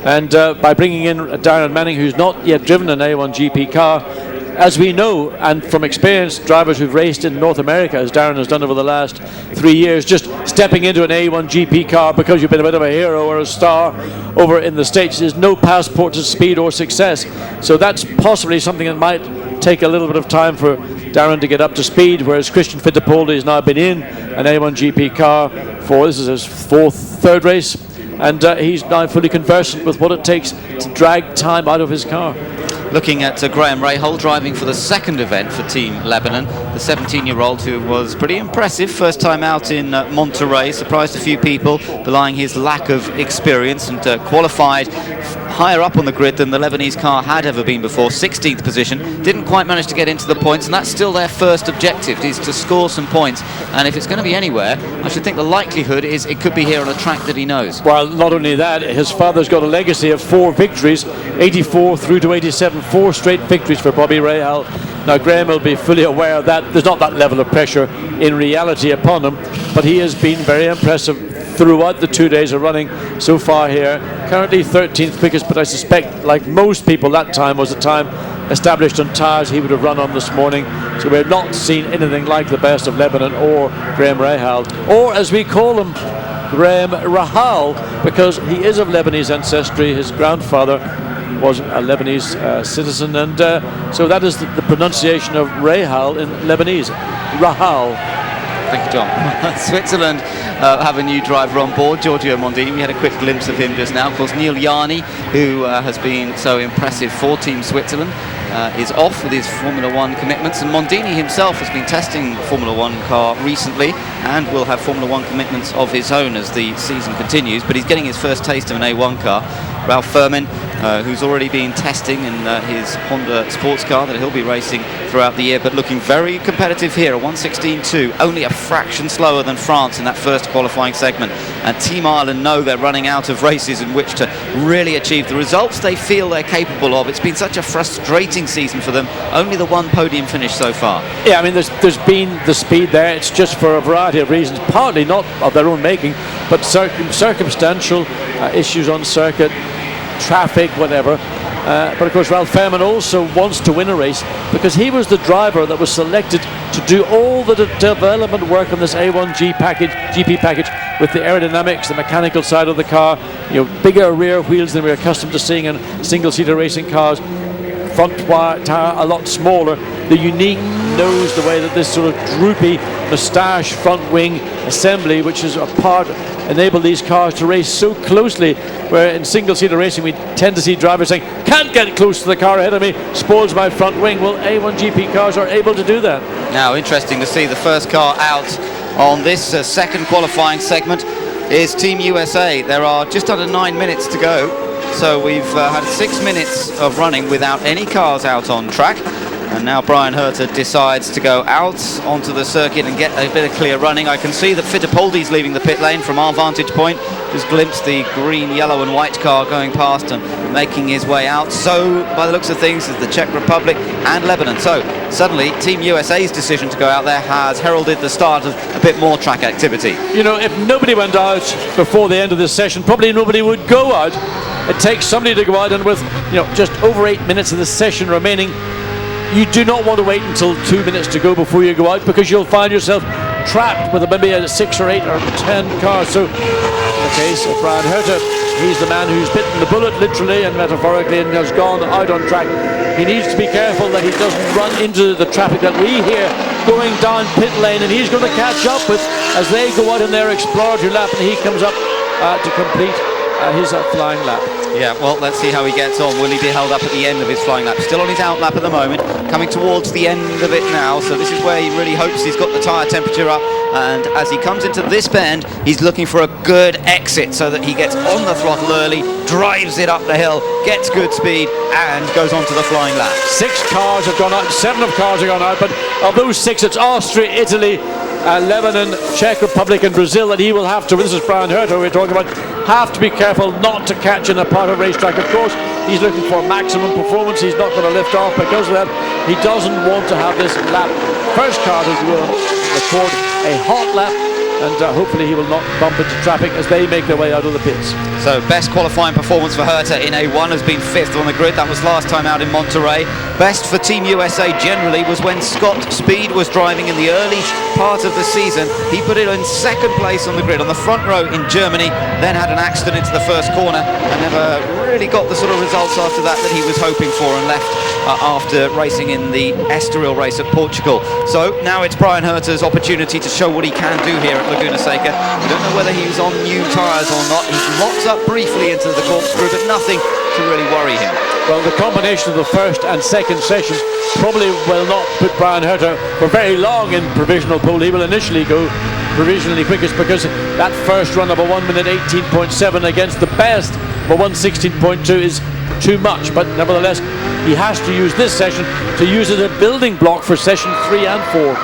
And by bringing in Darren Manning, who's not yet driven an A1 GP car, as we know, and from experienced drivers who've raced in North America, as Darren has done over the last 3 years, just stepping into an A1 GP car because you've been a bit of a hero or a star over in the States is no passport to speed or success. So that's possibly something that might take a little bit of time for Darren to get up to speed, whereas Christian Fittipaldi has now been in an A1 GP car for, this is his 3rd race, and he's now fully conversant with what it takes to drag time out of his car. looking at Graham Rahal driving for the second event for Team Lebanon, the 17-year-old who was pretty impressive first time out in Monterey, surprised a few people, belying his lack of experience, and qualified higher up on the grid than the Lebanese car had ever been before. 16th position, didn't quite manage to get into the points, and that's still their first objective, is to score some points. And if it's going to be anywhere, I should think the likelihood is it could be here on a track that he knows. Well, not only that, his father's got a legacy of 4 victories, 84 through to 87, 4 straight victories for Bobby Rahal. Now Graham will be fully aware of that. There's not that level of pressure in reality upon him, but he has been very impressive throughout the 2 days of running so far here. Currently 13th quickest, but I suspect, like most people, that time was the time established on tyres he would have run on this morning. So we're not seen anything like the best of Lebanon or Graham Rahal, or as we call him, Graham Rahal, because he is of Lebanese ancestry. His grandfather was a Lebanese citizen, and so that is the pronunciation of Rahal in Lebanese. Rahal. Thank you, John. Switzerland have a new driver on board, Giorgio Mondini. We had a quick glimpse of him just now. Of course, Neil Yarni, who has been so impressive for Team Switzerland, is off with his Formula One commitments, and Mondini himself has been testing the Formula One car recently and will have Formula One commitments of his own as the season continues, but he's getting his first taste of an A1 car. Ralph Furman, who's already been testing in his Honda sports car that he'll be racing throughout the year, but looking very competitive here, a 1:16.2, only a fraction slower than France in that first qualifying segment. And Team Ireland know they're running out of races in which to really achieve the results they feel they're capable of. It's been such a frustrating season for them, only the one podium finish so far. Yeah, I mean, there's been the speed there. It's just for a variety of reasons, partly not of their own making, but circumstantial issues on circuit, traffic, whatever. But of course Ralph Furman also wants to win a race because he was the driver that was selected to do all the development work on this A1G GP package with the aerodynamics, the mechanical side of the car, bigger rear wheels than we're accustomed to seeing in single-seater racing cars, front tire a lot smaller, the unique nose, the way that this sort of droopy moustache front wing assembly, which is a part enable these cars to race so closely, where in single-seater racing we tend to see drivers saying, can't get close to the car ahead of me, spoils my front wing. Well, A1 GP cars are able to do that. Now, interesting to see the first car out on this second qualifying segment is Team USA. There are just under 9 minutes to go. So we've had 6 minutes of running without any cars out on track. And now Brian Herter decides to go out onto the circuit and get a bit of clear running. I can see that Fittipaldi's leaving the pit lane from our vantage point. Just glimpsed the green, yellow and white car going past and making his way out. So, by the looks of things, is the Czech Republic and Lebanon. So, suddenly, Team USA's decision to go out there has heralded the start of a bit more track activity. If nobody went out before the end of this session, probably nobody would go out. It takes somebody to go out, and with just over 8 minutes of the session remaining, you do not want to wait until 2 minutes to go before you go out, because you'll find yourself trapped with maybe a 6 or 8 or 10 cars. So in the case of Brian Herter, he's the man who's bitten the bullet literally and metaphorically and has gone out on track. He needs to be careful that he doesn't run into the traffic that we hear going down pit lane, and he's going to catch up with as they go out in their exploratory lap and he comes up to complete his flying lap. Yeah, well, let's see how he gets on. Will he be held up at the end of his flying lap? Still on his out lap at the moment, coming towards the end of it now, so this is where he really hopes he's got the tyre temperature up, and as he comes into this bend, he's looking for a good exit so that he gets on the throttle early, drives it up the hill, gets good speed, and goes on to the flying lap. 6 cars have gone out, 7 of cars have gone out, but of those 6, it's Austria, Italy, Lebanon, Czech Republic and Brazil that he will have to, this is Brian Herter we're talking about, have to be careful not to catch in a part of racetrack. Of course, he's looking for maximum performance. He's not going to lift off because of that. He doesn't want to have this lap. First car will record a hot lap, and hopefully he will not bump into traffic as they make their way out of the pits. So best qualifying performance for Herter in A1 has been 5th on the grid. That was last time out in Monterey. Best for Team USA generally was when Scott Speed was driving in the early part of the season. He put it in 2nd place on the grid on the front row in Germany, then had an accident into the first corner and never really got the sort of results after that he was hoping for, and left after racing in the Estoril race at Portugal. So now it's Brian Herter's opportunity to show what he can do here at Laguna Seca. We don't know whether he was on new tyres or not. He locks up briefly into the corkscrew, but nothing to really worry him. Well, the combination of the first and second sessions probably will not put Brian Herter for very long in provisional pole. He will initially go provisionally quickest because that first run of a 1 minute 18.7 against the best of a 1:16.2 is too much, but nevertheless he has to use this session to use as a building block for session 3 and 4.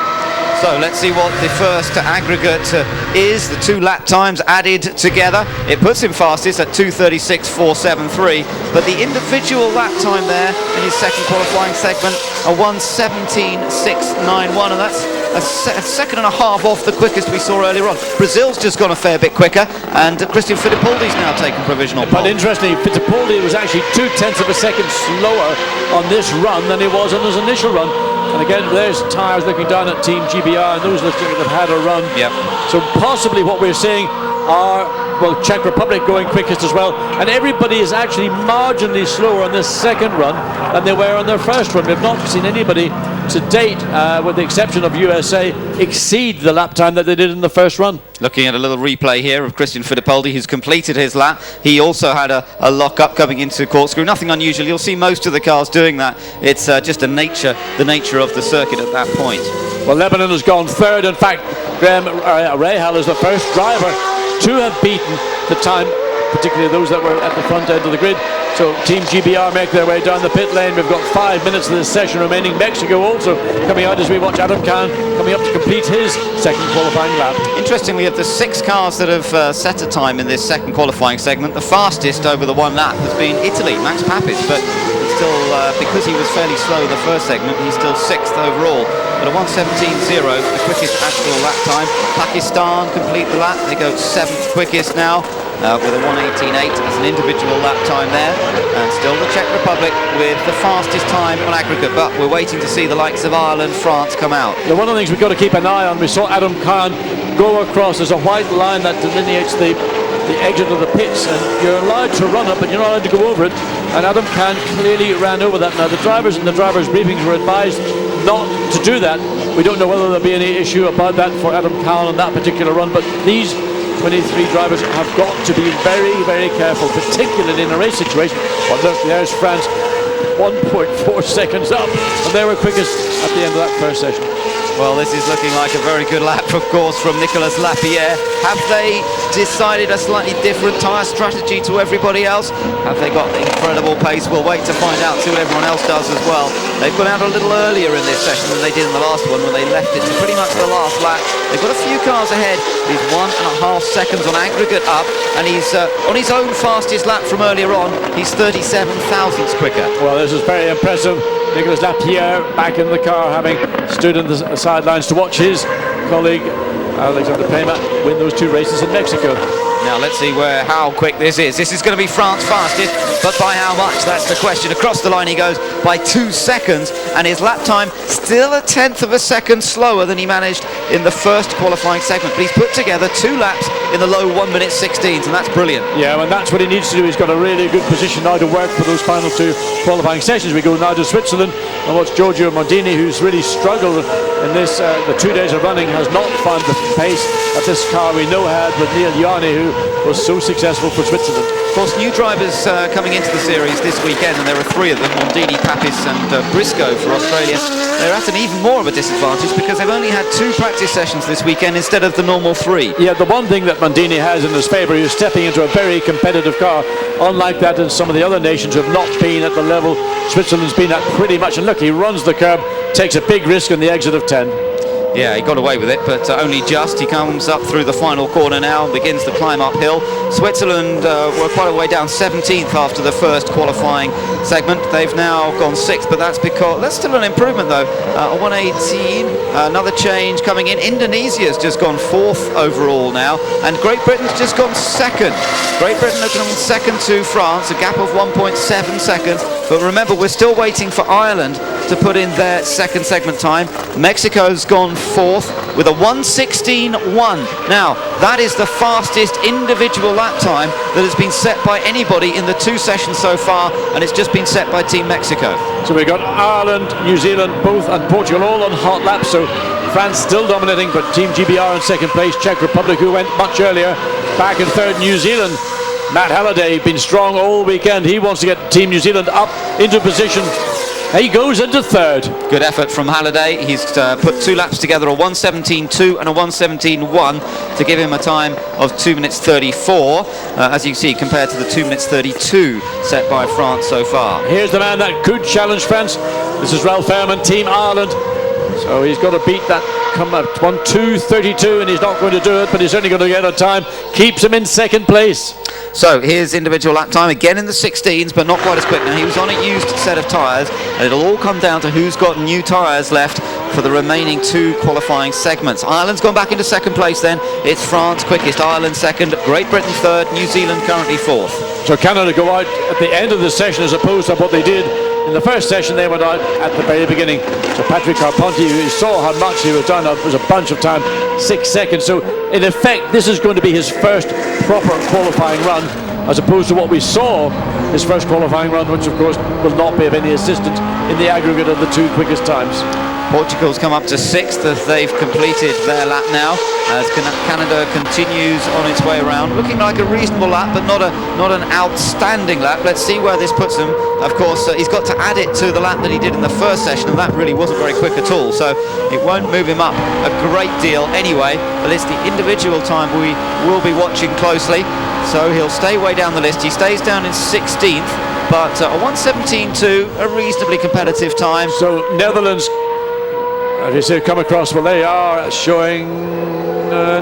So let's see what the first aggregate is. The 2 lap times added together. It puts him fastest at 2:36.473, but the individual lap time there in his second qualifying segment, a 1:17.691, and that's a second and a half off the quickest we saw earlier on. Brazil's just gone a fair bit quicker, and Christian Fittipaldi's now taken provisional pole. But interestingly, Fittipaldi was actually 0.2 of a second slower on this run than he was on his initial run. And again, there's tyres looking down at Team GBR, and those looking that have had a run. Yep. So possibly what we're seeing are, well, Czech Republic going quickest as well, and everybody is actually marginally slower on this second run than they were on their first run. We've not seen anybody to date, with the exception of USA, exceed the lap time that they did in the first run. Looking at a little replay here of Christian Fittipaldi, who's completed his lap. He also had a lock-up coming into corkscrew. Nothing unusual. You'll see most of the cars doing that. It's just the nature of the circuit at that point. Well, Lebanon has gone third. In fact, Graham Rahal is the first driver to have beaten the time, particularly those that were at the front end of the grid. So Team GBR make their way down the pit lane. We've got 5 minutes of this session remaining. Mexico also coming out as we watch Adam Khan coming up to complete his second qualifying lap. Interestingly, of the 6 cars that have set a time in this second qualifying segment, the fastest over the 1 lap has been Italy, Max Papis, but still, because he was fairly slow in the first segment, he's still 6th overall. At a 1:17.0, the quickest actual lap time. Pakistan complete the lap. They go 7th quickest now, with a 1:18.8 as an individual lap time there. And still the Czech Republic with the fastest time on aggregate, but we're waiting to see the likes of Ireland, France come out. Now, one of the things we've got to keep an eye on, we saw Adam Khan go across. There's a white line that delineates the exit of the pits, and you're allowed to run it, but you're not allowed to go over it. And Adam Khan clearly ran over that. Now, the drivers and the drivers' briefings were advised not to do that. We don't know whether there'll be any issue about that for Adam Khan on that particular run, but these 23 drivers have got to be very, very careful, particularly in a race situation. Well, there's France, 1.4 seconds up, and they were quickest at the end of that first session. Well, this is looking like a very good lap, of course, from Nicolas Lapierre. Have they decided a slightly different tyre strategy to everybody else? Have they got incredible pace? We'll wait to find out, see what everyone else does as well. They've gone out a little earlier in this session than they did in the last one, when they left it to pretty much the last lap. They've got a few cars ahead. He's 1.5 seconds on aggregate up, and he's on his own fastest lap from earlier on. He's 37 thousandths quicker. Well, this is very impressive. Nicolas Lapierre back in the car, having stood on the sidelines to watch his colleague Alexander Prema win those 2 races in Mexico. Now let's see how quick this is. This is going to be France fastest, but by how much? That's the question. Across the line he goes by 2 seconds, and his lap time still a 1/10 of a second slower than he managed in the first qualifying segment. But he's put together 2 laps in the low 1:16s, and that's brilliant. Yeah, and that's what he needs to do. He's got a really good position now to work for those final 2 qualifying sessions. We go now to Switzerland and watch Giorgio Mondini, who's really struggled in this. The 2 days of running has not found the pace that this car we know had with Neil Yarni, who was so successful for Switzerland. Of course, new drivers coming into the series this weekend, and there are 3 of them, Mondini, Papis and Briscoe for Australia. They're at an even more of a disadvantage because they've only had 2 practice sessions this weekend instead of the normal 3. Yeah, the one thing that Mondini has in his favour is stepping into a very competitive car, unlike that in some of the other nations who have not been at the level Switzerland's been at pretty much. And look, he runs the curb, takes a big risk on the exit of 10. Yeah, he got away with it, but only just. He comes up through the final corner now and begins the climb uphill. Switzerland were quite a way down, 17th after the first qualifying segment. They've now gone 6th, but that's still an improvement though. A 1:18, another change coming in. Indonesia's just gone 4th overall now, and Great Britain's just gone 2nd. Great Britain are going 2nd to France, a gap of 1.7 seconds. But remember, we're still waiting for Ireland to put in their second segment time. Mexico's gone 4th with a 1:16.1. Now, that is the fastest individual lap time that has been set by anybody in the 2 sessions so far, and it's just been set by Team Mexico. So we've got Ireland, New Zealand, both, and Portugal all on hot laps. So France still dominating, but Team GBR in second place. Czech Republic, who went much earlier, back in third. New Zealand, Matt Halliday, been strong all weekend. He wants to get Team New Zealand up into position. He goes into third. Good effort from Halliday. He's put 2 laps together, a 1:17.2 and a 1:17.1, to give him a time of 2 minutes 34, as you see, compared to the 2 minutes 32 set by France so far. Here's the man that could challenge France. This is Ralph Fairman, Team Ireland. So he's got to beat that, come up 1:2.32, and he's not going to do it, but he's only going to get a time. Keeps him in second place. So here's individual lap time, again in the 16s, but not quite as quick. Now, he was on a used set of tyres, and it'll all come down to who's got new tyres left for the remaining 2 qualifying segments. Ireland's gone back into second place then. It's France quickest, Ireland second, Great Britain third, New Zealand currently fourth. So Canada go out at the end of the session as opposed to what they did in the first session. They went out at the very beginning. So Patrick Carpentier, who saw how much he was done, was a bunch of time, 6 seconds. So in effect, this is going to be his first proper qualifying run, as opposed to what we saw his first qualifying run, which of course will not be of any assistance in the aggregate of the 2 quickest times. Portugal's come up to 6th as they've completed their lap now, as Canada continues on its way around, looking like a reasonable lap, but not an outstanding lap. Let's see where this puts him. Of course, he's got to add it to the lap that he did in the first session, and that really wasn't very quick at all, so it won't move him up a great deal anyway. But it's the individual time we will be watching closely, so he'll stay way down the list. He stays down in 16th, but a 1:17.2, a reasonably competitive time. So Netherlands, as you see, come across, well, they are showing,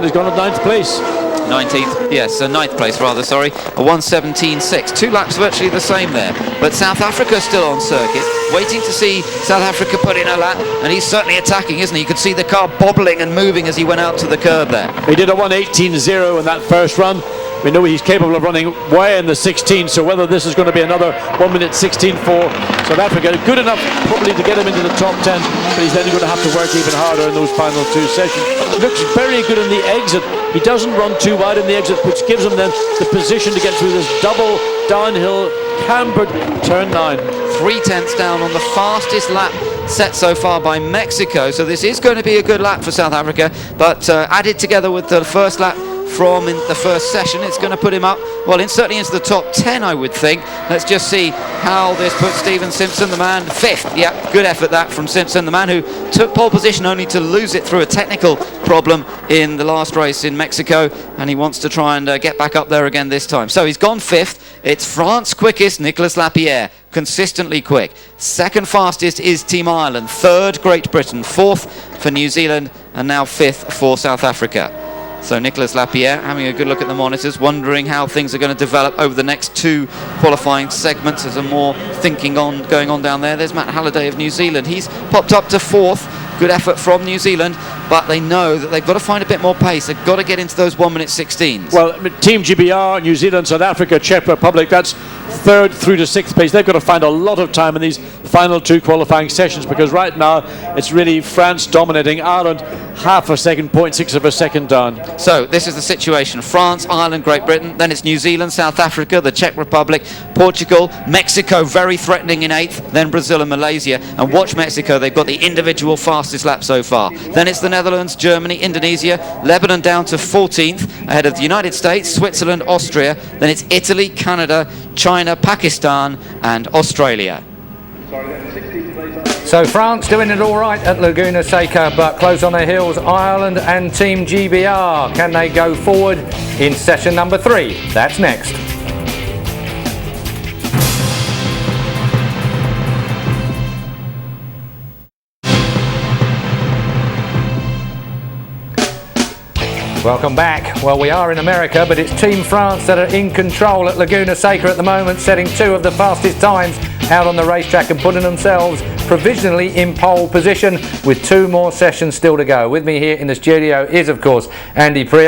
they've gone at 9th place. 19th, yes, 9th place rather, sorry, a 1:17.6. 2 laps virtually the same there. But South Africa still on circuit, waiting to see South Africa put in a lap, and he's certainly attacking, isn't he? You could see the car bobbling and moving as he went out to the curb there. He did a 1:18.0 in that first run. We know he's capable of running way in the 16, so whether this is going to be another 1:16.4, South Africa, good enough probably to get him into the top 10, but he's then going to have to work even harder in those final 2 sessions. It looks very good in the exit. He doesn't run too wide in the exit, which gives him then the position to get through this double downhill cambered turn 9. 3/10 down on the fastest lap set so far by Mexico, so this is going to be a good lap for South Africa, but added together with the first lap from in the first session, it's going to put him up, well, certainly into the top 10, I would think. Let's just see how this puts Stephen Simpson, the man, 5th. Yeah, good effort that from Simpson, the man who took pole position only to lose it through a technical problem in the last race in Mexico, and he wants to try and get back up there again this time. So he's gone 5th. It's France quickest, Nicolas Lapierre, consistently quick. Second fastest is Team Ireland. 3rd, Great Britain. 4th for New Zealand, and now 5th for South Africa. So Nicolas Lapierre having a good look at the monitors, wondering how things are going to develop over the next 2 qualifying segments. There's more thinking going on down there. There's Matt Halliday of New Zealand. He's popped up to 4th. Good effort from New Zealand, but they know that they've got to find a bit more pace. They've got to get into those 1:16s. Well, Team GBR, New Zealand, South Africa, Czech Republic, that's 3rd through to 6th place. They've got to find a lot of time in these final 2 qualifying sessions, because right now it's really France dominating. Ireland half a second, 0.6 of a second down. So this is the situation: France, Ireland, Great Britain, then it's New Zealand, South Africa, the Czech Republic, Portugal, Mexico very threatening in 8th, then Brazil and Malaysia. And watch Mexico, they've got the individual fastest lap so far. Then it's the Netherlands, Germany, Indonesia, Lebanon down to 14th, ahead of the United States, Switzerland, Austria. Then it's Italy, Canada, China, Pakistan and Australia. So France doing it all right at Laguna Seca, but close on their heels Ireland and Team GBR. Can they go forward in session number 3? That's next. Welcome back. Well, we are in America, but it's Team France that are in control at Laguna Seca at the moment, setting 2 of the fastest times out on the racetrack and putting themselves provisionally in pole position with 2 more sessions still to go. With me here in the studio is, of course, Andy Prix.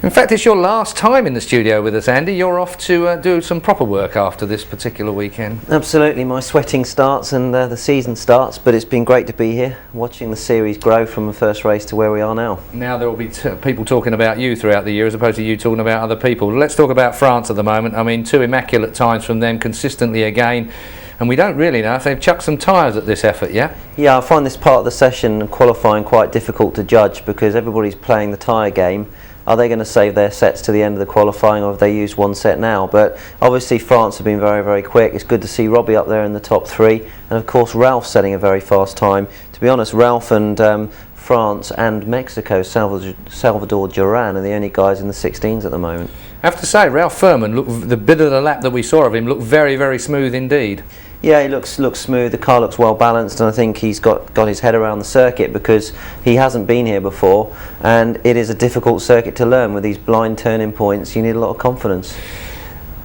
In fact, it's your last time in the studio with us, Andy. You're off to do some proper work after this particular weekend. Absolutely. My sweating starts and the season starts, but it's been great to be here, watching the series grow from the first race to where we are now. Now there will be people talking about you throughout the year as opposed to you talking about other people. Let's talk about France at the moment. I mean, 2 immaculate times from them consistently again. and we don't really know if they've chucked some tyres at this effort yet. Yeah, I find this part of the session and qualifying quite difficult to judge because everybody's playing the tyre game. Are they going to save their sets to the end of the qualifying, or have they used one set now? But obviously France have been very, very quick. It's good to see Robbie up there in the top 3, and of course Ralph setting a very fast time. To be honest, Ralph and France and Mexico, Salvador Duran are the only guys in the 16s at the moment. I have to say, Ralph Furman, the bit of the lap that we saw of him looked very, very smooth indeed. Yeah, he looks smooth. The car looks well balanced, and I think he's got his head around the circuit because he hasn't been here before, and it is a difficult circuit to learn with these blind turning points. You need a lot of confidence.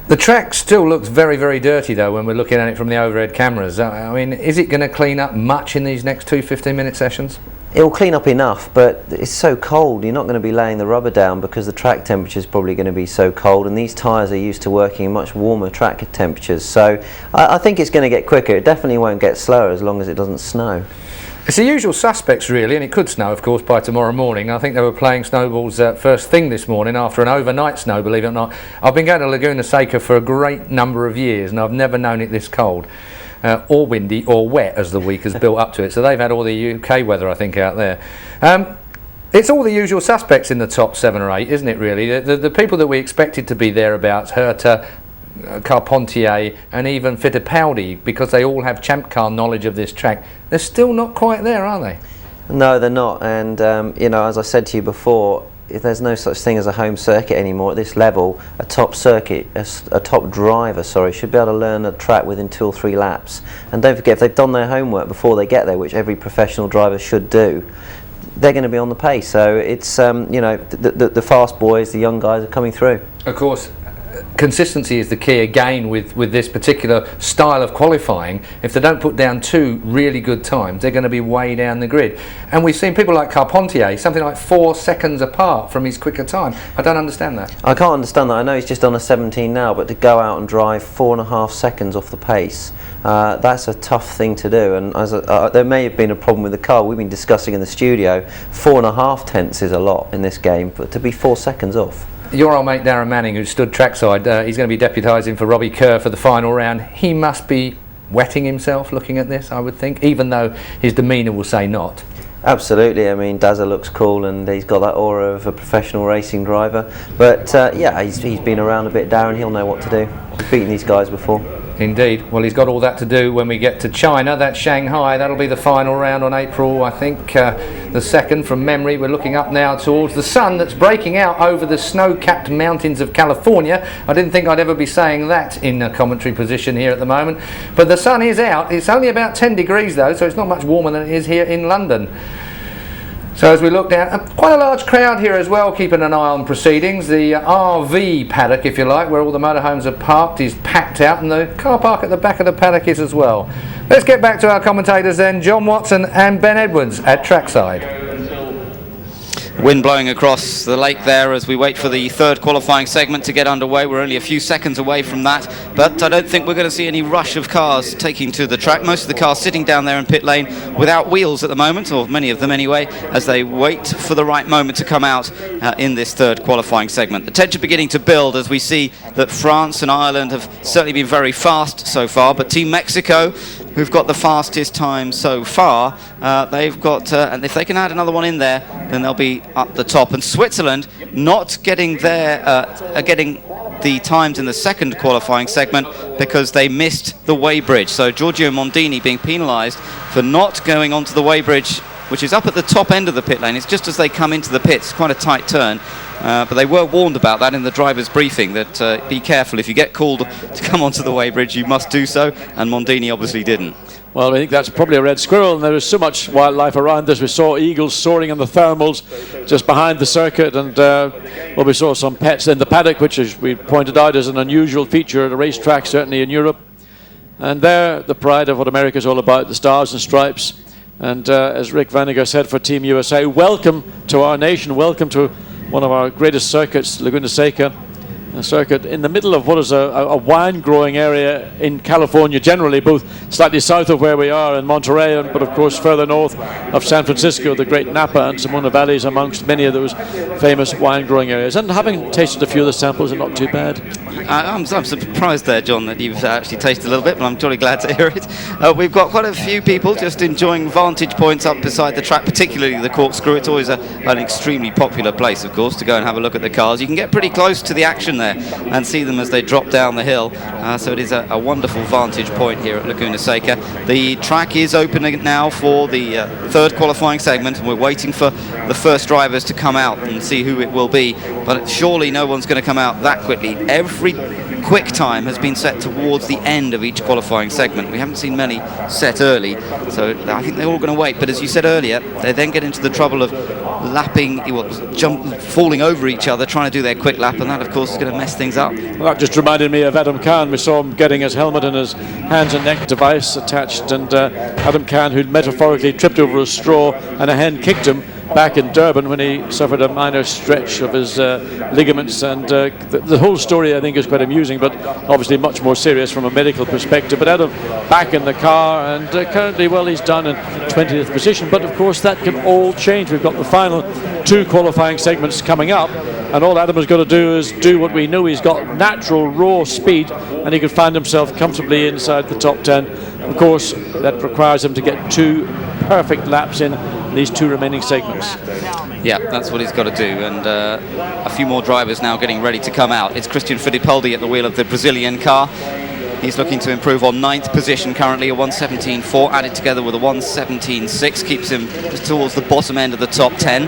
The track still looks very, very dirty though when we're looking at it from the overhead cameras. I mean, is it going to clean up much in these next 2 15-minute sessions? It will clean up enough, but it's so cold. You're not going to be laying the rubber down because the track temperature is probably going to be so cold, and these tyres are used to working in much warmer track temperatures. So I think it's going to get quicker. It definitely won't get slower as long as it doesn't snow. It's the usual suspects really, and it could snow of course by tomorrow morning. I think they were playing snowballs first thing this morning after an overnight snow, believe it or not. I've been going to Laguna Seca for a great number of years and I've never known it this cold. Or windy or wet as the week has built up to it. So they've had all the UK weather I think out there. It's all the usual suspects in the top 7 or 8, isn't it really? The people that we expected to be thereabouts, Herta, Carpentier and even Fittipaldi, because they all have champ car knowledge of this track, they're still not quite there, are they? No, they're not, and you know, as I said to you before, if there's no such thing as a home circuit anymore at this level, a top driver should be able to learn a track within 2 or 3 laps. And don't forget, if they've done their homework before they get there, which every professional driver should do, they're going to be on the pace. So it's you know, the fast boys, the young guys are coming through. Of course, consistency is the key again with this particular style of qualifying. If they don't put down 2 really good times, they're going to be way down the grid. And we've seen people like Carpentier something like 4 seconds apart from his quicker time. I don't understand that. I can't understand that. I know he's just on a 17 now, but to go out and drive 4.5 seconds off the pace, that's a tough thing to do. And as there may have been a problem with the car. We've been discussing in the studio, 4.5 tenths is a lot in this game, but to be 4 seconds off. Your old mate Darren Manning, who stood trackside, he's going to be deputising for Robbie Kerr for the final round. He must be wetting himself looking at this, I would think, even though his demeanour will say not. Absolutely. I mean, Dazza looks cool and he's got that aura of a professional racing driver. But yeah, he's been around a bit, Darren. He'll know what to do. He's beaten these guys before. Indeed. Well, he's got all that to do when we get to China. That's Shanghai. That'll be the final round on April, I think, the 2nd from memory. We're looking up now towards the sun that's breaking out over the snow-capped mountains of California. I didn't think I'd ever be saying that in a commentary position here at the moment. But the sun is out. It's only about 10 degrees though, so it's not much warmer than it is here in London. So as we look down, quite a large crowd here as well, keeping an eye on proceedings. The RV paddock, if you like, where all the motorhomes are parked, is packed out, and the car park at the back of the paddock is as well. Let's get back to our commentators then, John Watson and Ben Edwards at trackside. Wind blowing across the lake there as we wait for the 3rd qualifying segment to get underway. We're only a few seconds away from that, but I don't think we're going to see any rush of cars taking to the track. Most of the cars sitting down there in pit lane without wheels at the moment, or many of them anyway, as they wait for the right moment to come out in this 3rd qualifying segment. The tension beginning to build as we see that France and Ireland have certainly been very fast so far, but Team Mexico, who've got the fastest time so far, they've got, and if they can add another one in there, then they'll be up the top. And Switzerland not getting getting the times in the 2nd qualifying segment because they missed the weighbridge. So Giorgio Mondini being penalised for not going onto the weighbridge, which is up at the top end of the pit lane. It's just as they come into the pits, quite a tight turn. But they were warned about that in the driver's briefing, that be careful, if you get called to come onto the weighbridge, you must do so, and Mondini obviously didn't. Well, I think that's probably a red squirrel, and there is so much wildlife around us. We saw eagles soaring in the thermals just behind the circuit, and well, we saw some pets in the paddock, which, as we pointed out, is an unusual feature at a racetrack, certainly in Europe. And there, the pride of what America's all about, the stars and stripes. And as Rick Vaniger said for Team USA, welcome to our nation, welcome to one of our greatest circuits, Laguna Seca, a circuit in the middle of what is a wine growing area in California generally, both slightly south of where we are in Monterey, but of course further north of San Francisco, the great Napa and Sonoma valleys amongst many of those famous wine growing areas. And having tasted a few of the samples, are not too bad. I'm surprised there, John, that you've actually tasted a little bit, but I'm jolly glad to hear it. We've got quite a few people just enjoying vantage points up beside the track, particularly the Corkscrew. It's always an extremely popular place, of course, to go and have a look at the cars. You can get pretty close to the action there and see them as they drop down the hill. So it is a wonderful vantage point here at Laguna Seca. The track is open now for the third qualifying segment, and we're waiting for the first drivers to come out and see who it will be. But surely no one's going to come out that quickly. Every quick time has been set towards the end of each qualifying segment. We haven't seen many set early, so I think they're all going to wait. But as you said earlier, they then get into the trouble of lapping, falling over each other, trying to do their quick lap, and that, of course, is going to mess things up. Well, that just reminded me of Adam Khan. We saw him getting his helmet and his hands and neck device attached, and Adam Khan, who'd metaphorically tripped over a straw and a hen kicked him back in Durban when he suffered a minor stretch of his ligaments, and the whole story, I think, is quite amusing, but obviously much more serious from a medical perspective. But Adam back in the car, and currently, well, he's done in 20th position, but of course that can all change. We've got the final two qualifying segments coming up, and all Adam has got to do is do what we know. He's got natural raw speed, and he can find himself comfortably inside the top 10. Of course, that requires him to get 2 perfect laps in these 2 remaining segments. Yeah, that's what he's got to do, and a few more drivers now getting ready to come out. It's Christian Fittipaldi at the wheel of the Brazilian car. He's looking to improve on 9th position currently, a 1:17.4 added together with a 1:17.6 keeps him towards the bottom end of the top 10.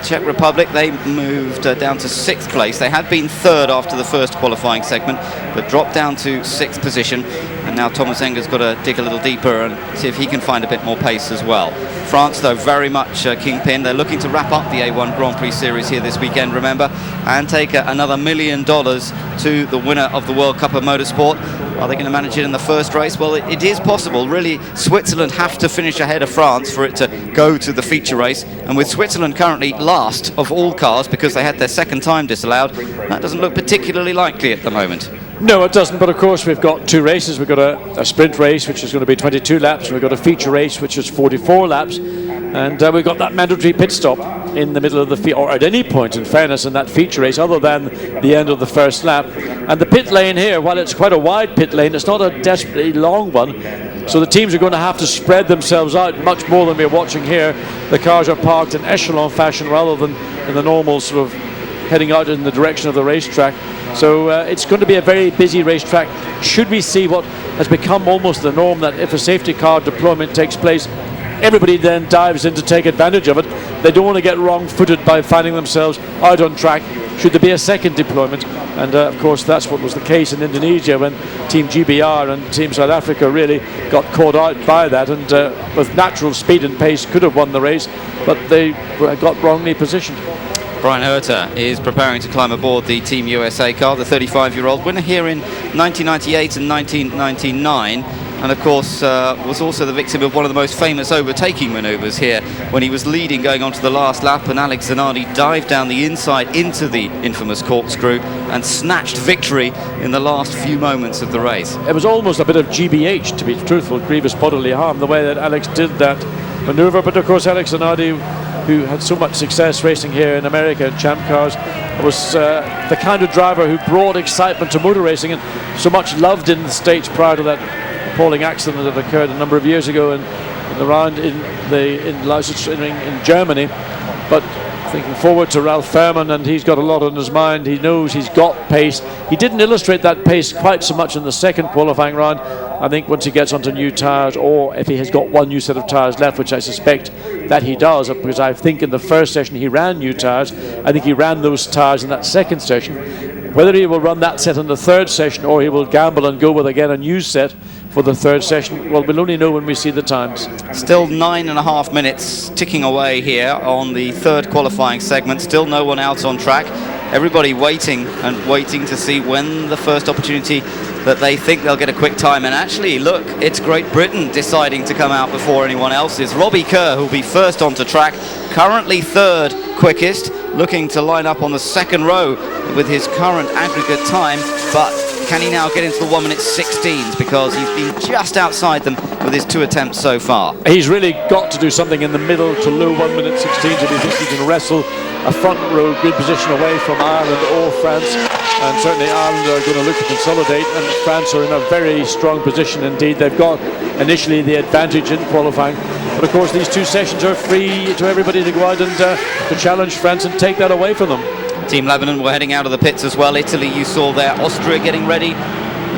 Czech Republic, they moved down to 6th place. They had been 3rd after the first qualifying segment, but dropped down to 6th position. And now Thomas Enger's got to dig a little deeper and see if he can find a bit more pace as well. France, though, very much kingpin. They're looking to wrap up the A1 Grand Prix Series here this weekend, remember, and take another $1 million to the winner of the World Cup of Motorsport. Are they going to manage it in the first race? Well, it is possible. Really, Switzerland have to finish ahead of France for it to go to the feature race. And with Switzerland currently last of all cars because they had their second time disallowed, that doesn't look particularly likely at the moment. No, it doesn't, but of course we've got 2 races. We've got a sprint race, which is going to be 22 laps, and we've got a feature race, which is 44 laps, and we've got that mandatory pit stop in the middle of the or at any point, in fairness, in that feature race, other than the end of the first lap. And the pit lane here, while it's quite a wide pit lane, it's not a desperately long one, so the teams are going to have to spread themselves out much more than we're watching here. The cars are parked in echelon fashion rather than in the normal sort of heading out in the direction of the racetrack. So it's going to be a very busy racetrack. Should we see what has become almost the norm, that if a safety car deployment takes place, everybody then dives in to take advantage of it. They don't want to get wrong-footed by finding themselves out on track should there be a second deployment. And of course that's what was the case in Indonesia when Team GBR and Team South Africa really got caught out by that, and with natural speed and pace could have won the race, but they got wrongly positioned. Brian Herter is preparing to climb aboard the Team USA car, the 35-year-old winner here in 1998 and 1999, and of course was also the victim of one of the most famous overtaking manoeuvres here when he was leading going on to the last lap, and Alex Zanardi dived down the inside into the infamous corkscrew and snatched victory in the last few moments of the race. It was almost a bit of GBH, to be truthful, grievous bodily harm, the way that Alex did that manoeuvre. But of course Alex Zanardi, who had so much success racing here in America in Champ Cars, was the kind of driver who brought excitement to motor racing, and so much loved in the States prior to that appalling accident that occurred a number of years ago in the round in Lausitzring in Germany. But thinking forward to Ralph Fährmann, and he's got a lot on his mind. He knows he's got pace. He didn't illustrate that pace quite so much in the second qualifying round. I think once he gets onto new tyres, or if he has got one new set of tyres left, which I suspect that he does, because I think in the first session he ran new tyres. I think he ran those tyres in that second session. Whether he will run that set in the third session or he will gamble and go with again a new set for the third session, well, we'll only know when we see the times. Still 9.5 minutes ticking away here on the third qualifying segment. Still no one out on track. Everybody waiting and waiting to see when the first opportunity that they think they'll get a quick time. And actually, look, it's Great Britain deciding to come out before anyone else is. Robbie Kerr, who'll be first onto track, currently third quickest, looking to line up on the second row with his current aggregate time, but can he now get into the 1 minute 16s, because he's been just outside them with his 2 attempts so far. He's really got to do something in the middle to low 1 minute 16s if he thinks he can wrestle a front row good position away from Ireland or France. and certainly Ireland are going to look to consolidate, and France are in a very strong position indeed. They've got initially the advantage in qualifying, but of course these two sessions are free to everybody to go out and to challenge France and take that away from them. Team Lebanon were heading out of the pits as well. Italy, you saw there. Austria getting ready.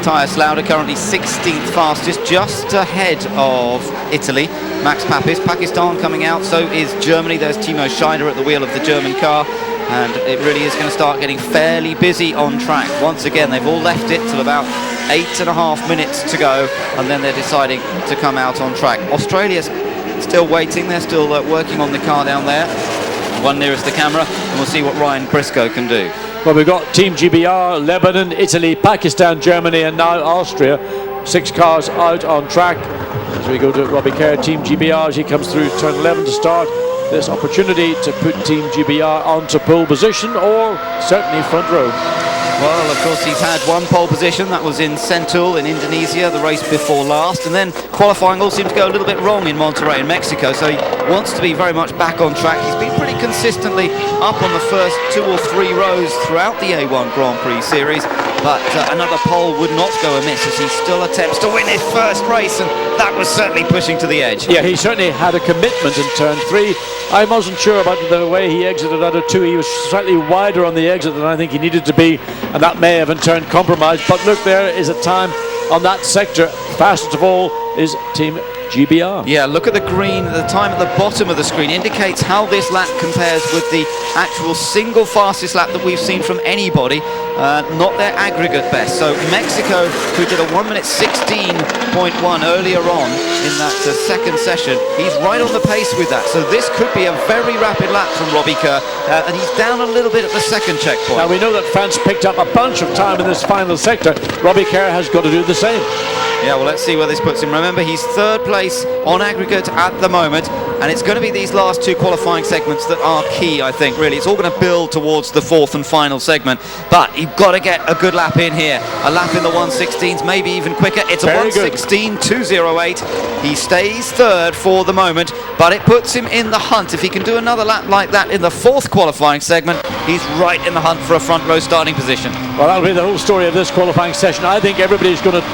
Matthias Lauda currently 16th fastest, just ahead of Italy. Max Papis. Pakistan coming out, so is Germany. There's Timo Scheider at the wheel of the German car, and it really is going to start getting fairly busy on track. Once again, they've all left it till about 8.5 minutes to go, and then they're deciding to come out on track. Australia's still waiting. They're still working on the car down there, one nearest the camera, and we'll see what Ryan Briscoe can do. Well, we've got Team GBR, Lebanon, Italy, Pakistan, Germany, and now Austria. 6 cars out on track. As we go to Robbie Kerr, Team GBR, as he comes through turn 11 to start. This opportunity to put Team GBR onto pole position, or certainly front row. Well, of course, he's had one pole position. That was in Sentul in Indonesia, the race before last. And then qualifying all seemed to go a little bit wrong in Monterrey in Mexico. So he wants to be very much back on track. He's been pretty consistently up on the first 2 or 3 rows throughout the A1 Grand Prix series. But another pole would not go amiss as he still attempts to win his first race. And that was certainly pushing to the edge. Yeah, he certainly had a commitment in turn 3. I wasn't sure about the way he exited out of 2. He was slightly wider on the exit than I think he needed to be, and that may have in turn compromised. But look, there is a time on that sector. Fastest of all is Team GBR. Yeah, look at the green. The time at the bottom of the screen indicates how this lap compares with the actual single fastest lap that we've seen from anybody, not their aggregate best. So Mexico, who did a 1:16.1 earlier on in that second session, he's right on the pace with that. So this could be a very rapid lap from Robbie Kerr, and he's down a little bit at the second checkpoint. Now we know that France picked up a bunch of time in this final sector. Robbie Kerr has got to do the same. Yeah, well, let's see where this puts him. Remember, he's 3rd place on aggregate at the moment, and it's going to be these last 2 qualifying segments that are key, I think, really. It's all going to build towards the 4th and final segment, but you've got to get a good lap in here. A lap in the 1:16s, maybe even quicker. It's a 1:16.208. He stays 3rd for the moment, but it puts him in the hunt. If he can do another lap like that in the 4th qualifying segment, he's right in the hunt for a front row starting position. Well, that'll be the whole story of this qualifying session. I think everybody's going to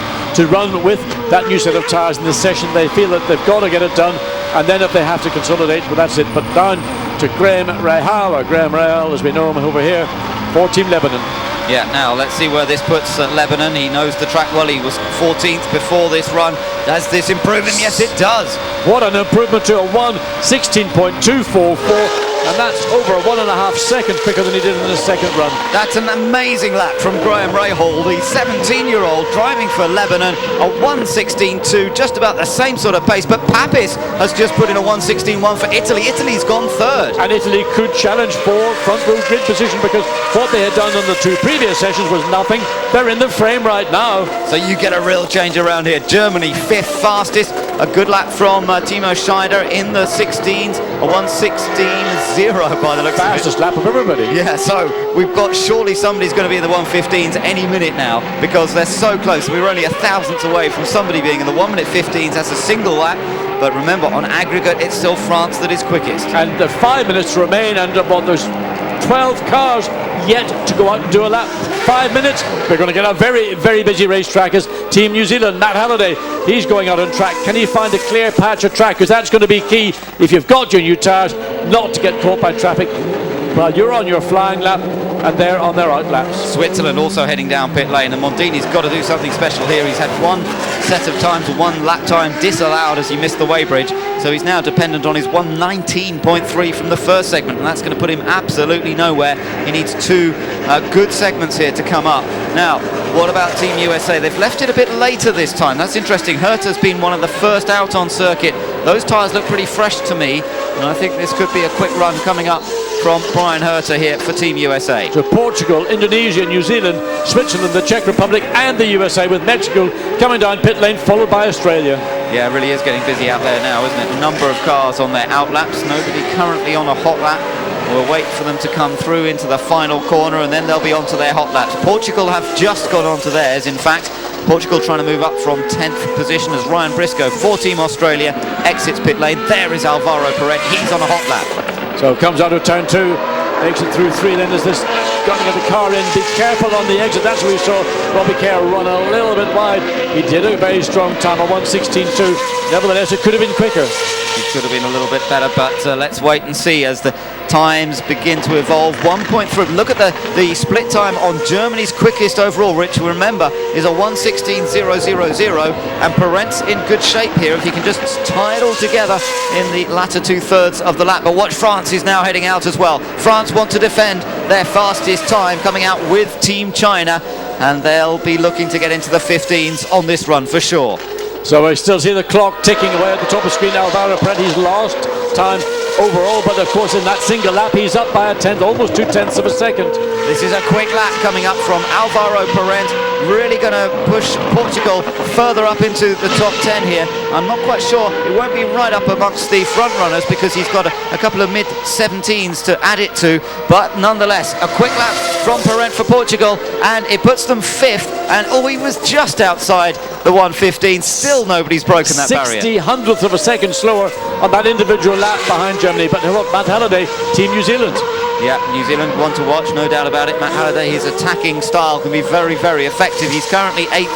run with that new set of tyres in this session. They feel that they've got to get it done, and then if they have to consolidate, well, that's it. But down to Graham Rahal, or Graham Rahal as we know him over here, for Team Lebanon. Yeah, now let's see where this puts Lebanon. He knows the track well. He was 14th before this run. Does this improve him? Yes, it does. What an improvement to a 1:16.244. And that's over 1.5 seconds quicker than he did in the second run. That's an amazing lap from Graham Rahal, the 17-year-old driving for Lebanon, a 1:16.2, just about the same sort of pace. But Papis has just put in a 1:16.1 for Italy. Italy's gone 3rd. And Italy could challenge for front row grid position, because what they had done on the 2 previous sessions was nothing. They're in the frame right now. So you get a real change around here. Germany 5th fastest. A good lap from Timo Scheider in the 16s, a 1:16.0 by the looks of it. Fastest lap of everybody. Yeah, so we've got, surely somebody's going to be in the 1:15s any minute now, because they're so close. We were only 1,000th away from somebody being in the 1:15s. That's a single lap. But remember, on aggregate, it's still France that is quickest. And the 5 minutes remain, and there's 12 cars yet to go out and do a lap. 5 minutes. We're going to get a very, very busy racetrack as Team New Zealand, Matt Halliday, he's going out on track. Can he find a clear patch of track? Because that's going to be key if you've got your new tyres, not to get caught by traffic while you're on your flying lap and they're on their out laps. Switzerland also heading down pit lane, and Mondini's got to do something special here. He's had one set of times, one lap time disallowed as he missed the weighbridge, so he's now dependent on his 1:19.3 from the first segment, and that's going to put him absolutely nowhere. He needs 2 good segments here to come up. Now, what about Team USA? They've left it a bit later this time. That's interesting. Herta's been one of the first out on circuit. Those tyres look pretty fresh to me, and I think this could be a quick run coming up from Brian Herta here for Team USA. So Portugal, Indonesia, New Zealand, Switzerland, the Czech Republic and the USA, with Mexico coming down pit lane, followed by Australia. Yeah, it really is getting busy out there now, isn't it? A number of cars on their out laps. Nobody currently on a hot lap. We'll wait for them to come through into the final corner, and then they'll be onto their hot laps. Portugal have just gone onto theirs, in fact. Portugal trying to move up from 10th position as Ryan Briscoe for Team Australia exits pit lane. There is Alvaro Perret. He's on a hot lap. So comes out of turn 2. exit through 3. Then there's this got to get the car in. Be careful on the exit. That's where we saw Robbie Kerr run a little bit wide. He did a very strong time, a 1:16.2. Nevertheless, it could have been quicker. It could have been a little bit better, but let's wait and see as the times begin to evolve. 1.3. Look at the split time on Germany's quickest overall, which remember is a 1:16.000, and Perent's in good shape here if he can just tie it all together in the latter 2/3 of the lap. But watch, France is now heading out as well. France want to defend their fastest time, coming out with Team China, and they'll be looking to get into the 15s on this run for sure. So I still see the clock ticking away at the top of the screen. Alvaro Perent, he's lost time overall, but of course in that single lap he's up by a tenth, almost 2/10 of a second. This is a quick lap coming up from Alvaro Perent, really going to push Portugal further up into the top 10 here. I'm not quite sure, it won't be right up amongst the front runners because he's got a couple of mid-17s to add it to, but nonetheless a quick lap from Perent for Portugal, and it puts them 5th, and he was just outside the 1:15. Still nobody's broken that barrier. 60/100th of a second slower on that individual lap behind Germany. But look, Matt Halliday, Team New Zealand. Yeah, New Zealand one to watch, no doubt about it. Matt Halliday, his attacking style can be very, very effective. He's currently 8th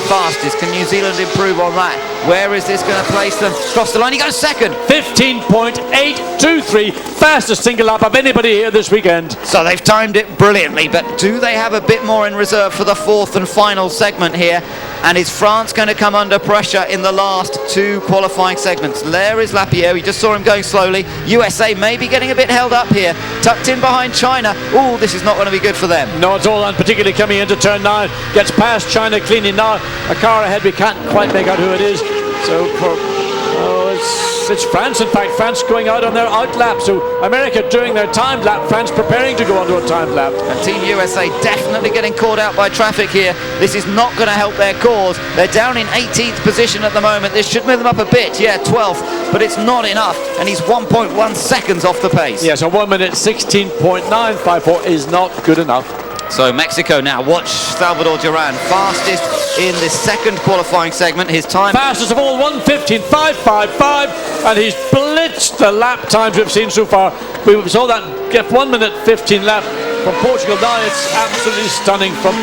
fastest. Can New Zealand improve on that? Where is this going to place them? Cross the line, he goes second. 15.823, fastest single lap of anybody here this weekend. So they've timed it brilliantly, but do they have a bit more in reserve for the 4th and final segment here? And is France going to come under pressure in the last 2 qualifying segments? There is Lapierre, we just saw him going slowly. USA may be getting a bit held up here, tucked in behind China. Oh, this is not going to be good for them. No, at all, and particularly coming into turn 9, gets past China cleanly. Now a car ahead, we can't quite make out who it is. So it's France, in fact. France going out on their out lap. So America doing their timed lap, France preparing to go onto a timed lap. And Team USA definitely getting caught out by traffic here. This is not going to help their cause. They're down in 18th position at the moment. This should move them up a bit. Yeah, 12th, but it's not enough. And he's 1.1 seconds off the pace. Yeah, so 1 minute 16.954 is not good enough. So Mexico now, watch Salvador Duran, fastest in the 2nd qualifying segment. His time... Fastest of all, 1:15.555, and he's blitzed the lap times we've seen so far. We saw that get 1 minute 15 lap from Portugal. Now it's absolutely stunning from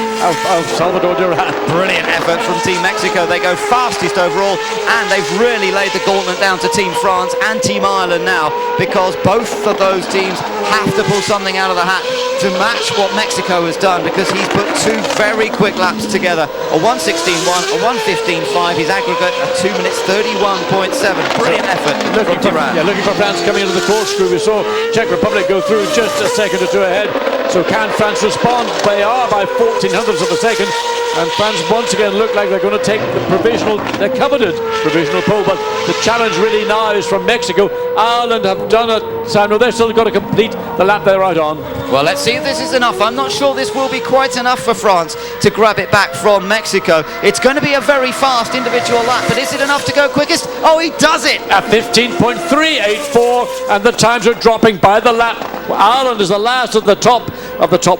Salvador Duran. Brilliant effort from Team Mexico. They go fastest overall, and they've really laid the gauntlet down to Team France and Team Ireland now, because both of those teams have to pull something out of the hat to match what Mexico has done, because he's put 2 very quick laps together, a 1:16.1, a 1:15.5. His aggregate a 2 minutes 31.7. Brilliant effort from Duran. Yeah, looking for France coming into the corkscrew. We saw Czech Republic go through just a second or 2 ahead. So can France respond? They are by 0.14 of a second, and France once again look like they're going to take the coveted provisional pole. But the challenge really now is from Mexico. Ireland have done it, Samuel. They've still got to complete the lap they're out on. Well, let's see if this is enough. I'm not sure this will be quite enough for France to grab it back from Mexico. It's going to be a very fast individual lap, but is it enough to go quickest? Oh, he does it! At 15.384, and the times are dropping by the lap. Ireland is the last of the top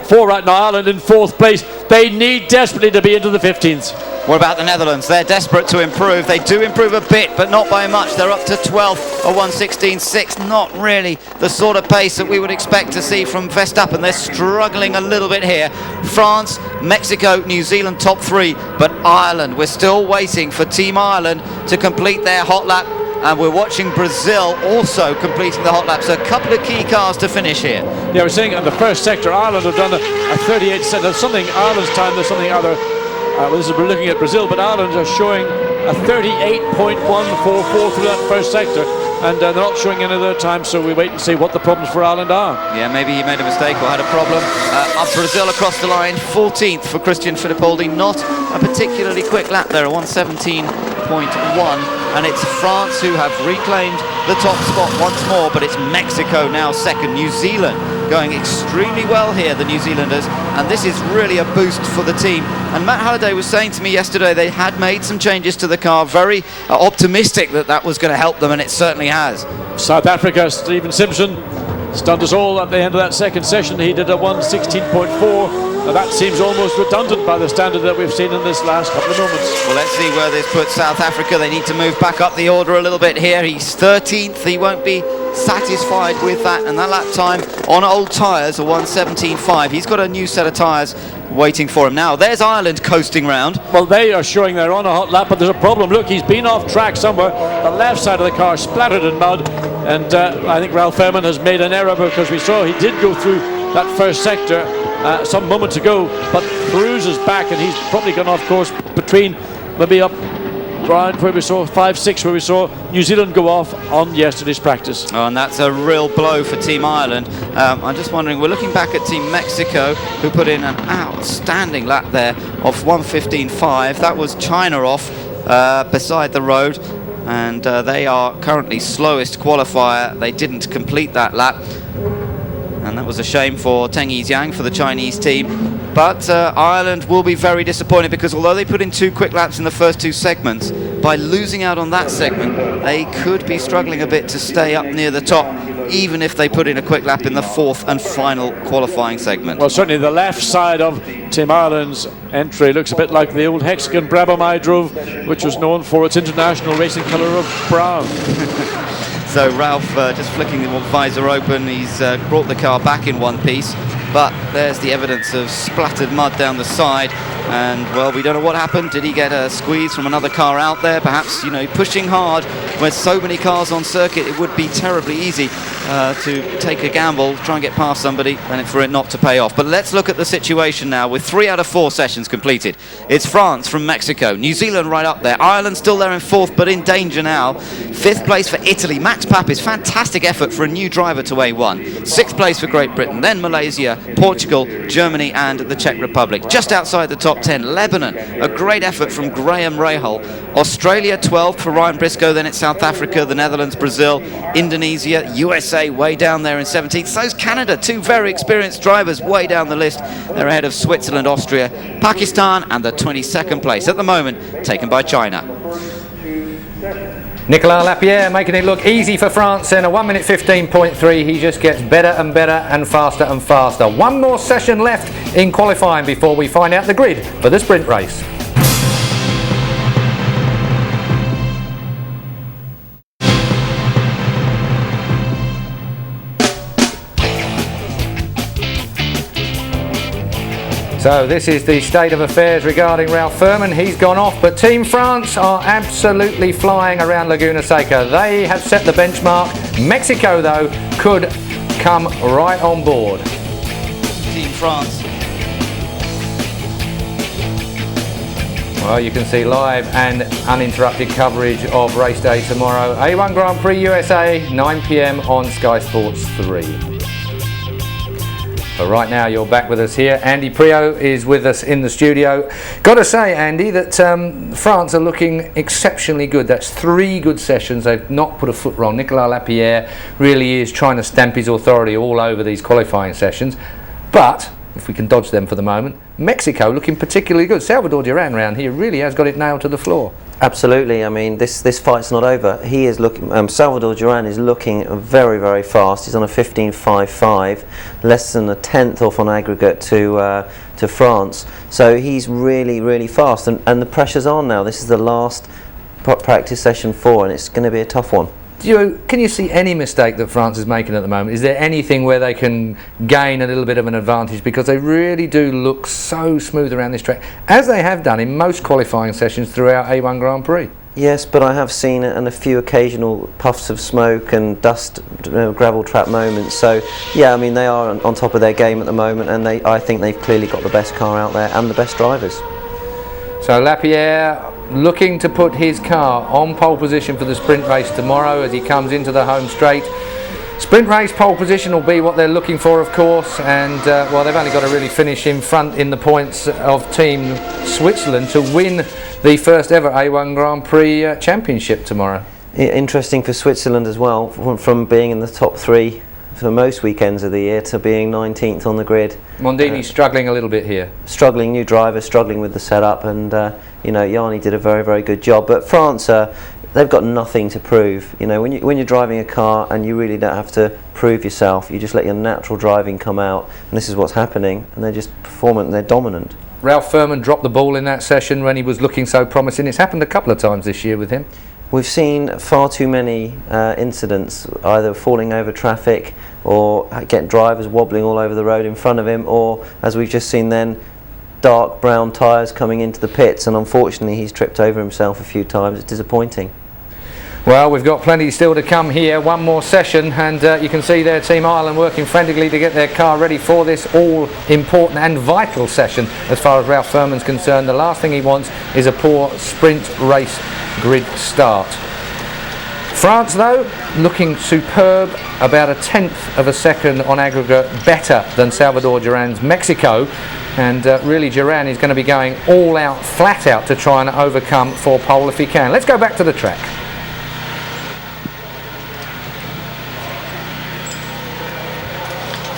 4 right now. Ireland in 4th place. They need desperately to be into the 15s. What about the Netherlands? They're desperate to improve. They do improve a bit, but not by much. They're up to 12th, a 1:16.6. Not really the sort of pace that we would expect to see from Verstappen. They're struggling a little bit here. France, Mexico, New Zealand top 3, but Ireland, we're still waiting for Team Ireland to complete their hot lap. And we're watching Brazil also completing the hot lap. So a couple of key cars to finish here. Yeah, we're saying in the first sector, Ireland have done a 38. There's something Ireland's time. There's something other. We're looking at Brazil, but Ireland are showing a 38.144 through that first sector, and they're not showing any other time. So we wait and see what the problems for Ireland are. Yeah, maybe he made a mistake or had a problem. Brazil across the line, 14th for Christian Fittipaldi. Not a particularly quick lap there, a 1:17.1. And it's France who have reclaimed the top spot once more, but it's Mexico now second. New Zealand going extremely well here, the New Zealanders, and this is really a boost for the team. And Matt Halliday was saying to me yesterday they had made some changes to the car, very optimistic that was going to help them, and it certainly has. South Africa, Stephen Simpson stunned us all at the end of that second session. He did a 1:16.4. Now that seems almost redundant by the standard that we've seen in this last couple of moments. Well, let's see where this puts South Africa. They need to move back up the order a little bit here. He's 13th. He won't be satisfied with that, and that lap time on old tyres, a 1:17.5. He's got a new set of tyres waiting for him now. There's Ireland coasting round. Well, they are showing they're on a hot lap, but there's a problem. Look, he's been off track somewhere. The left side of the car splattered in mud, and I think Ralph Fairman has made an error, because we saw he did go through that first sector some moments ago, but Cruz is back, and he's probably gone off course between maybe up around where we saw 5-6, where we saw New Zealand go off on yesterday's practice. Oh, and that's a real blow for Team Ireland. I'm just wondering, we're looking back at Team Mexico, who put in an outstanding lap there of 1:15.5. That was China off beside the road, and they are currently slowest qualifier. They didn't complete that lap, and that was a shame for Teng Yijiang for the Chinese team. But Ireland will be very disappointed, because although they put in 2 quick laps in the first 2 segments, by losing out on that segment, they could be struggling a bit to stay up near the top, even if they put in a quick lap in the 4th and final qualifying segment. Well, certainly the left side of Team Ireland's entry looks a bit like the old Hexagon Brabham I drove, which was known for its international racing colour of brown. So Ralph just flicking the visor open, he's brought the car back in one piece, but there's the evidence of splattered mud down the side, and well, we don't know what happened. Did he get a squeeze from another car out there? Perhaps, you know, pushing hard with so many cars on circuit, it would be terribly easy to take a gamble, try and get past somebody, and for it not to pay off. But let's look at the situation now with 3 out of 4 sessions completed. It's France from Mexico, New Zealand right up there, Ireland still there in 4th but in danger now, 5th place for Italy, Max Papis, fantastic effort for a new driver to A1, 6th place for Great Britain, then Malaysia, Portugal, Germany and the Czech Republic. Just outside the top 10, Lebanon, a great effort from Graham Rahal, Australia 12th for Ryan Briscoe, then it's South Africa, the Netherlands, Brazil, Indonesia, USA way down there in 17th. So's Canada, 2 very experienced drivers way down the list. They're ahead of Switzerland, Austria, Pakistan and the 22nd place at the moment taken by China. Nicolas Lapierre making it look easy for France in a 1:15.3. He just gets better and better and faster and faster. 1 more session left in qualifying before we find out the grid for the sprint race. So this is the state of affairs regarding Ralph Fairman. He's gone off, but Team France are absolutely flying around Laguna Seca. They have set the benchmark. Mexico, though, could come right on board. Team France. Well, you can see live and uninterrupted coverage of race day tomorrow. A1 Grand Prix USA, 9 p.m. on Sky Sports 3. But right now you're back with us here. Andy Prix is with us in the studio. Got to say, Andy, that France are looking exceptionally good. That's 3 good sessions. They've not put a foot wrong. Nicolas Lapierre really is trying to stamp his authority all over these qualifying sessions. But if we can dodge them for the moment, Mexico looking particularly good. Salvador Duran around here really has got it nailed to the floor. Absolutely. I mean, this fight's not over. He is looking. Salvador Duran is looking very, very fast. He's on a 15.55, less than a tenth off on aggregate to France. So he's really, really fast. And the pressure's on now. This is the last practice session 4, and it's going to be a tough one. Can you see any mistake that France is making at the moment? Is there anything where they can gain a little bit of an advantage? Because they really do look so smooth around this track, as they have done in most qualifying sessions throughout A1 Grand Prix. Yes, but I have seen it and a few occasional puffs of smoke and dust, gravel trap moments. So, yeah, I mean, they are on top of their game at the moment, and I think they've clearly got the best car out there and the best drivers. So Lapierre looking to put his car on pole position for the sprint race tomorrow as he comes into the home straight. Sprint race pole position will be what they're looking for, of course, and well, they've only got to really finish in front in the points of Team Switzerland to win the first ever A1 Grand Prix championship tomorrow. Interesting for Switzerland as well, from being in the top 3 for most weekends of the year to being 19th on the grid. Mondini's struggling a little bit here. Struggling, new driver, struggling with the setup, and you know, Yanni did a very, very good job. But France, they've got nothing to prove. You know, when you're driving a car and you really don't have to prove yourself, you just let your natural driving come out, and this is what's happening. And they're just performant, they're dominant. Ralph Fairman dropped the ball in that session when he was looking so promising. It's happened a couple of times this year with him. we've seen far too many incidents, either falling over traffic or get drivers wobbling all over the road in front of him, or as we've just seen then, dark brown tyres coming into the pits, and unfortunately he's tripped over himself a few times. It's disappointing. Well, we've got plenty still to come here. One more session, and you can see there Team Ireland working frantically to get their car ready for this all important and vital session as far as Ralph Furman's concerned. The last thing he wants is a poor sprint race grid start. France, though, looking superb, about a tenth of a second on aggregate better than Salvador Duran's Mexico. And really Duran is going to be going all out, flat out, to try and overcome for pole if he can. Let's go back to the track.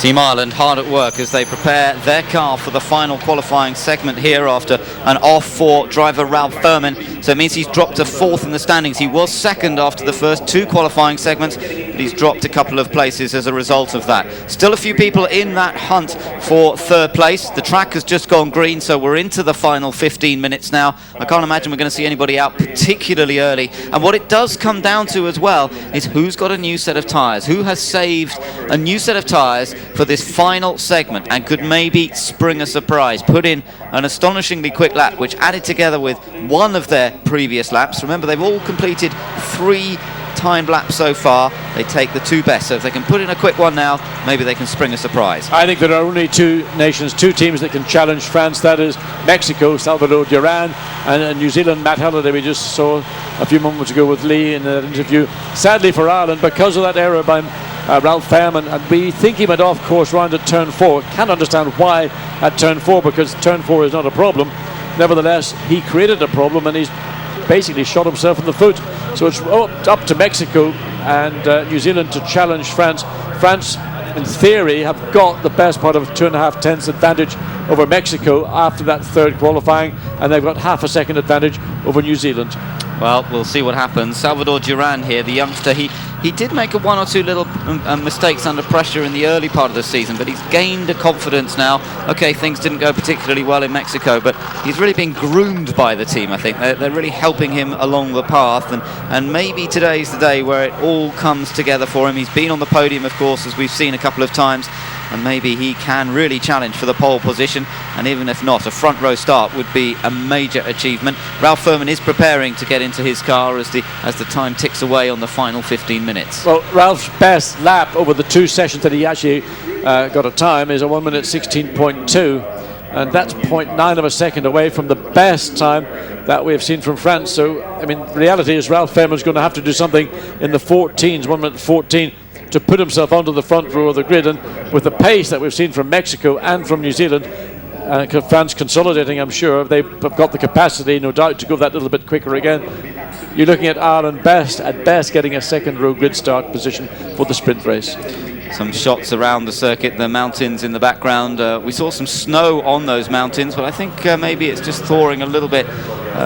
Team Ireland hard at work as they prepare their car for the final qualifying segment here after an off for driver Ralph Furman. So it means he's dropped to 4th in the standings. He was 2nd after the first 2 qualifying segments, but he's dropped a couple of places as a result of that. Still a few people in that hunt for 3rd place. The track has just gone green, so we're into the final 15 minutes now. I can't imagine we're going to see anybody out particularly early. And what it does come down to as well is who's got a new set of tyres, who has saved a new set of tyres for this final segment and could maybe spring a surprise, put in an astonishingly quick lap, which added together with one of their previous laps. Remember, they've all completed 3 timed laps so far. They take the 2 best, so if they can put in a quick one now, maybe they can spring a surprise. I think there are only 2 nations, 2 teams that can challenge France. That is Mexico, Salvador Duran, and New Zealand, Matt Halliday. We just saw a few moments ago with Lee in an interview. Sadly for Ireland, because of that error by Ralph Furman, and we think he went off course round at turn 4. Can't understand why at turn 4, because turn 4 is not a problem. Nevertheless, he created a problem and he's basically shot himself in the foot. So it's up to Mexico and New Zealand to challenge France. France, in theory, have got the best part of 2.5 tenths advantage over Mexico after that 3rd qualifying, and they've got half a second advantage over New Zealand. Well, we'll see what happens. Salvador Duran here, the youngster, he did make 1 or 2 little mistakes under pressure in the early part of the season, but he's gained a confidence now. Okay, things didn't go particularly well in Mexico, but he's really been groomed by the team, I think. They're really helping him along the path, and maybe today's the day where it all comes together for him. He's been on the podium, of course, as we've seen a couple of times, and maybe he can really challenge for the pole position, and even if not, a front row start would be a major achievement. Ralph Furman is preparing to get into his car as the time ticks away on the final 15 minutes. Well, Ralph's best lap over the 2 sessions that he actually got a time is a 1:16.2, and that's 0.9 of a second away from the best time that we have seen from France. So, I mean, the reality is Ralph Furman's going to have to do something in the 14s, 1:14, to put himself onto the front row of the grid. And with the pace that we've seen from Mexico and from New Zealand, France consolidating, I'm sure they've got the capacity, no doubt, to go that little bit quicker again. You're looking at Ireland at best getting a 2nd row grid start position for the sprint race. Some shots around the circuit, the mountains in the background. We saw some snow on those mountains, but I think maybe it's just thawing a little bit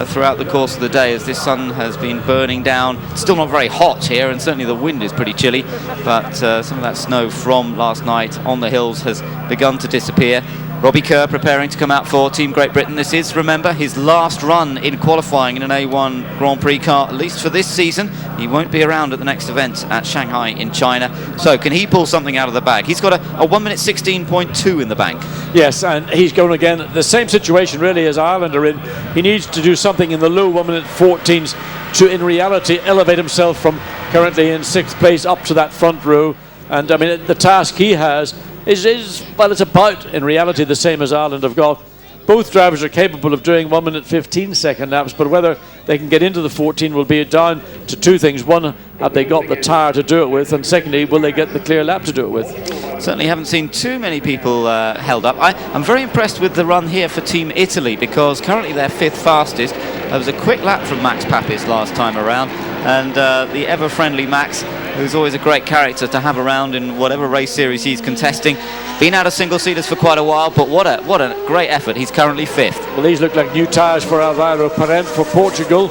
throughout the course of the day as this sun has been burning down. It's still not very hot here, and certainly the wind is pretty chilly, but some of that snow from last night on the hills has begun to disappear. Robbie Kerr preparing to come out for Team Great Britain. This is, remember, his last run in qualifying in an A1 Grand Prix car, at least for this season. He won't be around at the next event at Shanghai in China. So can he pull something out of the bag? He's got a 1:16.2 in the bank. Yes, and he's going again. The same situation really as Ireland are in. He needs to do something in the low 1:14s to, in reality, elevate himself from currently in 6th place up to that front row. And I mean, the task he has is well, it's about, in reality, the same as Ireland have got. Both drivers are capable of doing 1:15 second laps, but whether they can get into the 14 will be down to 2 things. One, have they got the tyre to do it with, and secondly, will they get the clear lap to do it with? Certainly haven't seen too many people held up. I'm very impressed with the run here for Team Italy, because currently they're 5th fastest. There was a quick lap from Max Papis last time around, and the ever-friendly Max, who's always a great character to have around in whatever race series he's contesting. Been out of single-seaters for quite a while, but what a great effort. He's currently 5th. Well, these look like new tyres for Alvaro Parente for Portugal.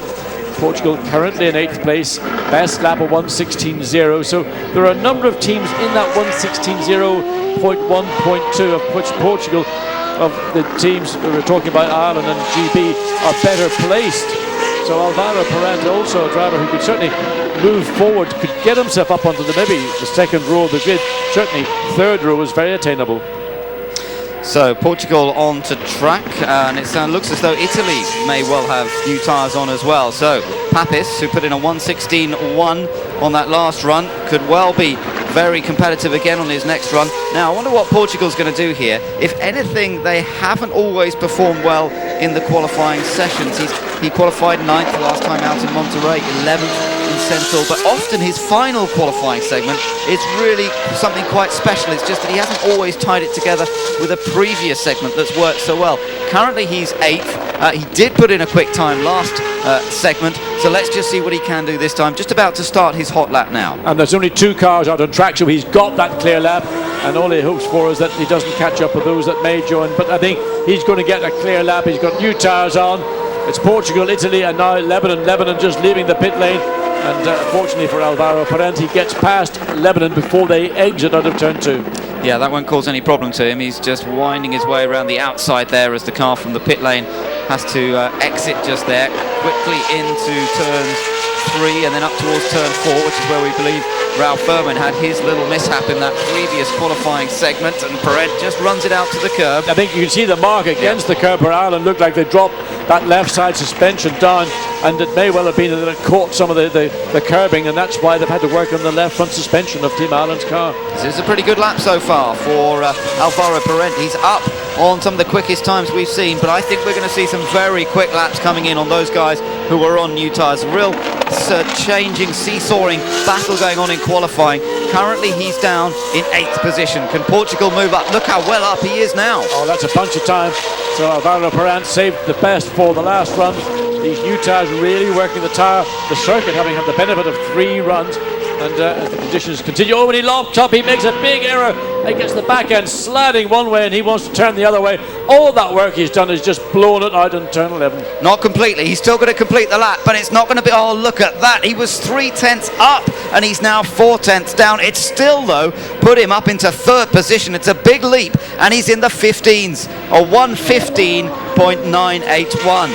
Portugal currently in 8th place, best lap of 1:16.0. So there are a number of teams in that 1:16.0.1.2, of which Portugal, of the teams we were talking about, Ireland and GB, are better placed. So Alvaro Parent, also a driver who could certainly move forward, could get himself up onto maybe the second row of the grid. Certainly third row is very attainable. So Portugal on to track, and it looks as though Italy may well have new tyres on as well. So Papis, who put in a 1:16.1 on that last run, could well be very competitive again on his next run. Now I wonder what Portugal's going to do here. If anything, they haven't always performed well in the qualifying sessions. He qualified 9th last time out in Monterey, 11th in Central, but often his final qualifying segment is really something quite special. It's just that he hasn't always tied it together with a previous segment that's worked so well. Currently he's 8th. He did put in a quick time last segment, so let's just see what he can do this time. Just about to start his hot lap now. And there's only 2 cars out on track, so he's got that clear lap, and all he hopes for is that he doesn't catch up with those that may join. But I think he's going to get a clear lap. He's got new tyres on. It's Portugal, Italy, and now Lebanon. Lebanon just leaving the pit lane. And fortunately for Alvaro Parent, he gets past Lebanon before they exit out of turn 2. Yeah, that won't cause any problem to him. He's just winding his way around the outside there as the car from the pit lane has to exit just there, quickly into turns 3 and then up towards turn 4, which is where we believe Ralph Berman had his little mishap in that previous qualifying segment, and Parent just runs it out to the curb. I think you can see the mark against the curb where Ireland looked like they dropped that left side suspension down, and it may well have been that it caught some of the curbing, and that's why they've had to work on the left front suspension of Team Ireland's car. This is a pretty good lap so far for Alvaro Parent. He's up on some of the quickest times we've seen, but I think we're going to see some very quick laps coming in on those guys who are on new tyres. A real changing, seesawing battle going on in qualifying. Currently he's down in 8th position. Can Portugal move up? Look how well up he is now. Oh, that's a bunch of time. So Alvaro Parent saved the best for the last run. These new tyres really working the circuit, having had the benefit of 3 runs. And as the conditions continue, when he lofts up, he makes a big error. He gets the back end sliding one way and he wants to turn the other way. All that work he's done is just blown it out in turn 11. Not completely. He's still going to complete the lap, but it's not going to be... Oh, look at that. He was 3/10 up and he's now 4/10 down. It's still, though, put him up into 3rd position. It's a big leap and he's in the 15s. A 1:15.981.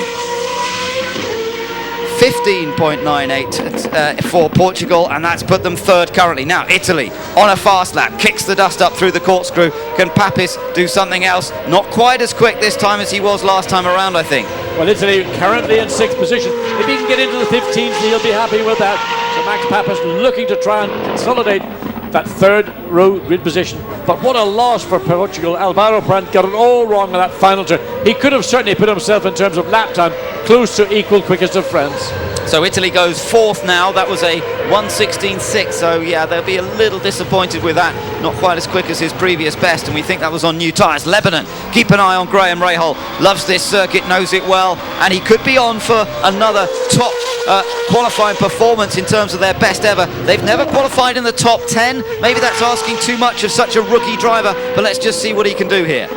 15.98 for Portugal, and that's put them 3rd currently. Now Italy on a fast lap, kicks the dust up through the corkscrew. Can Papis do something else? Not quite as quick this time as he was last time around, I think. Well, Italy currently in 6th position. If he can get into the 15th, he'll be happy with that. So Max Papis looking to try and consolidate that 3rd row grid position. But what a loss for Portugal. Alvaro Parent got it all wrong on that final turn. He could have certainly put himself in terms of lap time close to equal quickest of friends. So Italy goes 4th now. That was a 1:16.6, so yeah, they'll be a little disappointed with that. Not quite as quick as his previous best, and we think that was on new tyres. Lebanon, keep an eye on Graham Rahal. Loves this circuit, knows it well, and he could be on for another top qualifying performance in terms of their best ever. They've never qualified in the top 10. Maybe that's asking too much of such a rookie driver, but let's just see what he can do here.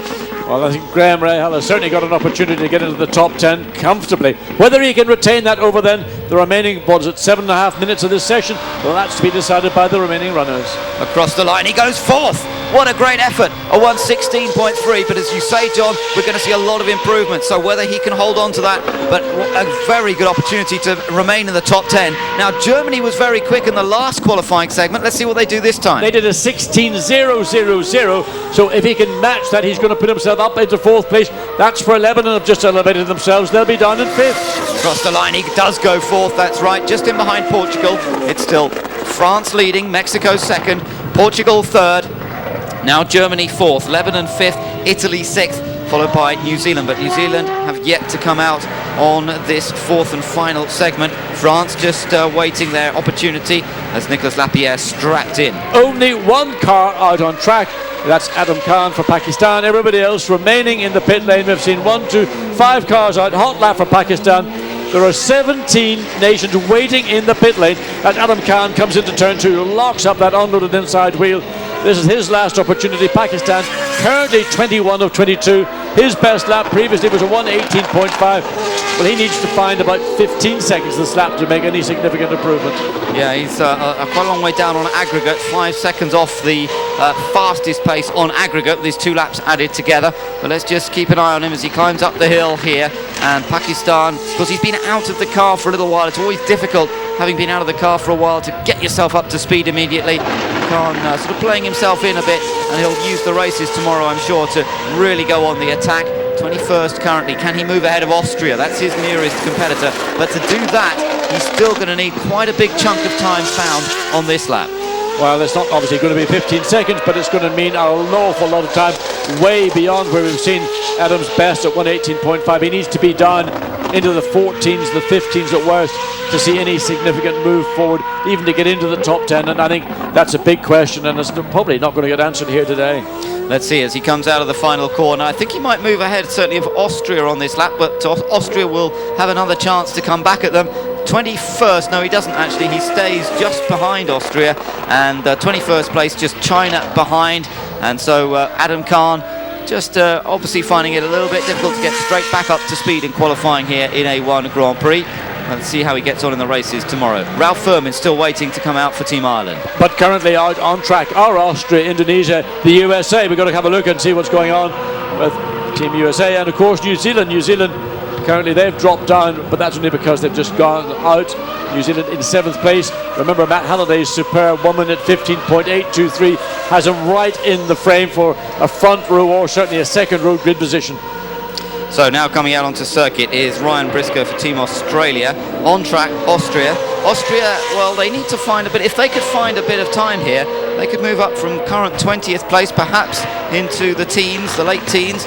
Well, I think Graham Rahal has certainly got an opportunity to get into the top 10 comfortably. Whether he can retain that over then the remaining, 7.5 minutes of this session, well, that's to be decided by the remaining runners. Across the line, he goes 4th. What a great effort, a 1:16.3, but as you say, John, we're going to see a lot of improvement, so whether he can hold on to that, but a very good opportunity to remain in the top 10. Now, Germany was very quick in the last qualifying segment. Let's see what they do this time. They did a 16.000, so if he can match that, he's going to put himself up into 4th place. That's where Lebanon have just elevated themselves. They'll be down in 5th. Across the line, he does go 4th, that's right, just in behind Portugal. It's still France leading, Mexico 2nd, Portugal 3rd. Now Germany 4th, Lebanon 5th, Italy 6th, followed by New Zealand. But New Zealand have yet to come out on this 4th and final segment. France just waiting their opportunity as Nicolas Lapierre strapped in. Only 1 car out on track. That's Adam Khan for Pakistan. Everybody else remaining in the pit lane. We've seen 1, 2, 5 cars out. Hot lap for Pakistan. There are 17 nations waiting in the pit lane as Adam Khan comes into turn 2, locks up that unloaded inside wheel. This is his last opportunity. Pakistan currently 21 of 22. His best lap previously was a 1:18.5. Well, he needs to find about 15 seconds this lap to make any significant improvement. Yeah, he's quite a long way down on aggregate, 5 seconds off the fastest pace on aggregate, these 2 laps added together. But let's just keep an eye on him as he climbs up the hill here. And Pakistan, because he's been out of the car for a little while, it's always difficult, having been out of the car for a while, to get yourself up to speed immediately. Khan sort of playing himself in a bit, and he'll use the races tomorrow, I'm sure, to really go on the attack. 21st currently. Can he move ahead of Austria? That's his nearest competitor. But to do that, he's still going to need quite a big chunk of time found on this lap. Well, it's not obviously going to be 15 seconds, but it's going to mean an awful lot of time, way beyond where we've seen Adam's best at 1:18.5. He needs to be down into the 14s, the 15s at worst, to see any significant move forward, even to get into the top 10. And I think that's a big question, and it's probably not going to get answered here today. Let's see as he comes out of the final corner. I think he might move ahead certainly of Austria on this lap, but Austria will have another chance to come back at them. 21st, no he doesn't actually, he stays just behind Austria, and 21st place, just China behind. And so Adam Khan just obviously finding it a little bit difficult to get straight back up to speed in qualifying here in A1 Grand Prix. Let's see how he gets on in the races tomorrow. Ralph Furman still waiting to come out for Team Ireland. But currently out on track are Austria, Indonesia, the USA. We've got to have a look and see what's going on with Team USA, and of course New Zealand. New Zealand, currently they've dropped down, but that's only because they've just gone out. New Zealand in 7th place. Remember, Matt Halliday's superb 1 minute 15.823 has him right in the frame for a front row or certainly a second row grid position. So now coming out onto circuit is Ryan Briscoe for Team Australia. On track, Austria. Austria, well, they need to find a bit, if they could find a bit of time here, they could move up from current 20th place perhaps into the teens, the late teens.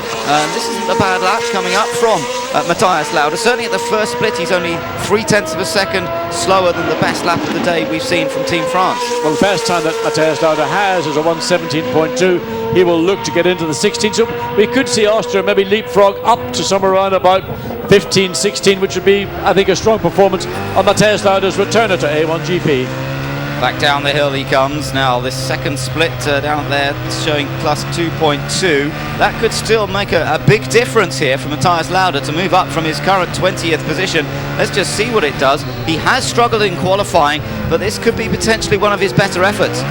This isn't a bad lap coming up from Matthias Lauda. Certainly at the first split he's only 0.3 of a second slower than the best lap of the day we've seen from Team France. Well, the best time that Matthias Lauda has is a 1:17.2. He will look to get into the 16. So we could see Austria maybe leapfrog up to somewhere around about 15, 16, which would be, I think, a strong performance on Matthias Lauda's return to A1GP. Back down the hill he comes. Now this second split down there showing plus 2.2. That could still make a big difference here for Matthias Lauda to move up from his current 20th position. Let's just see what it does. He has struggled in qualifying, but this could be potentially one of his better efforts.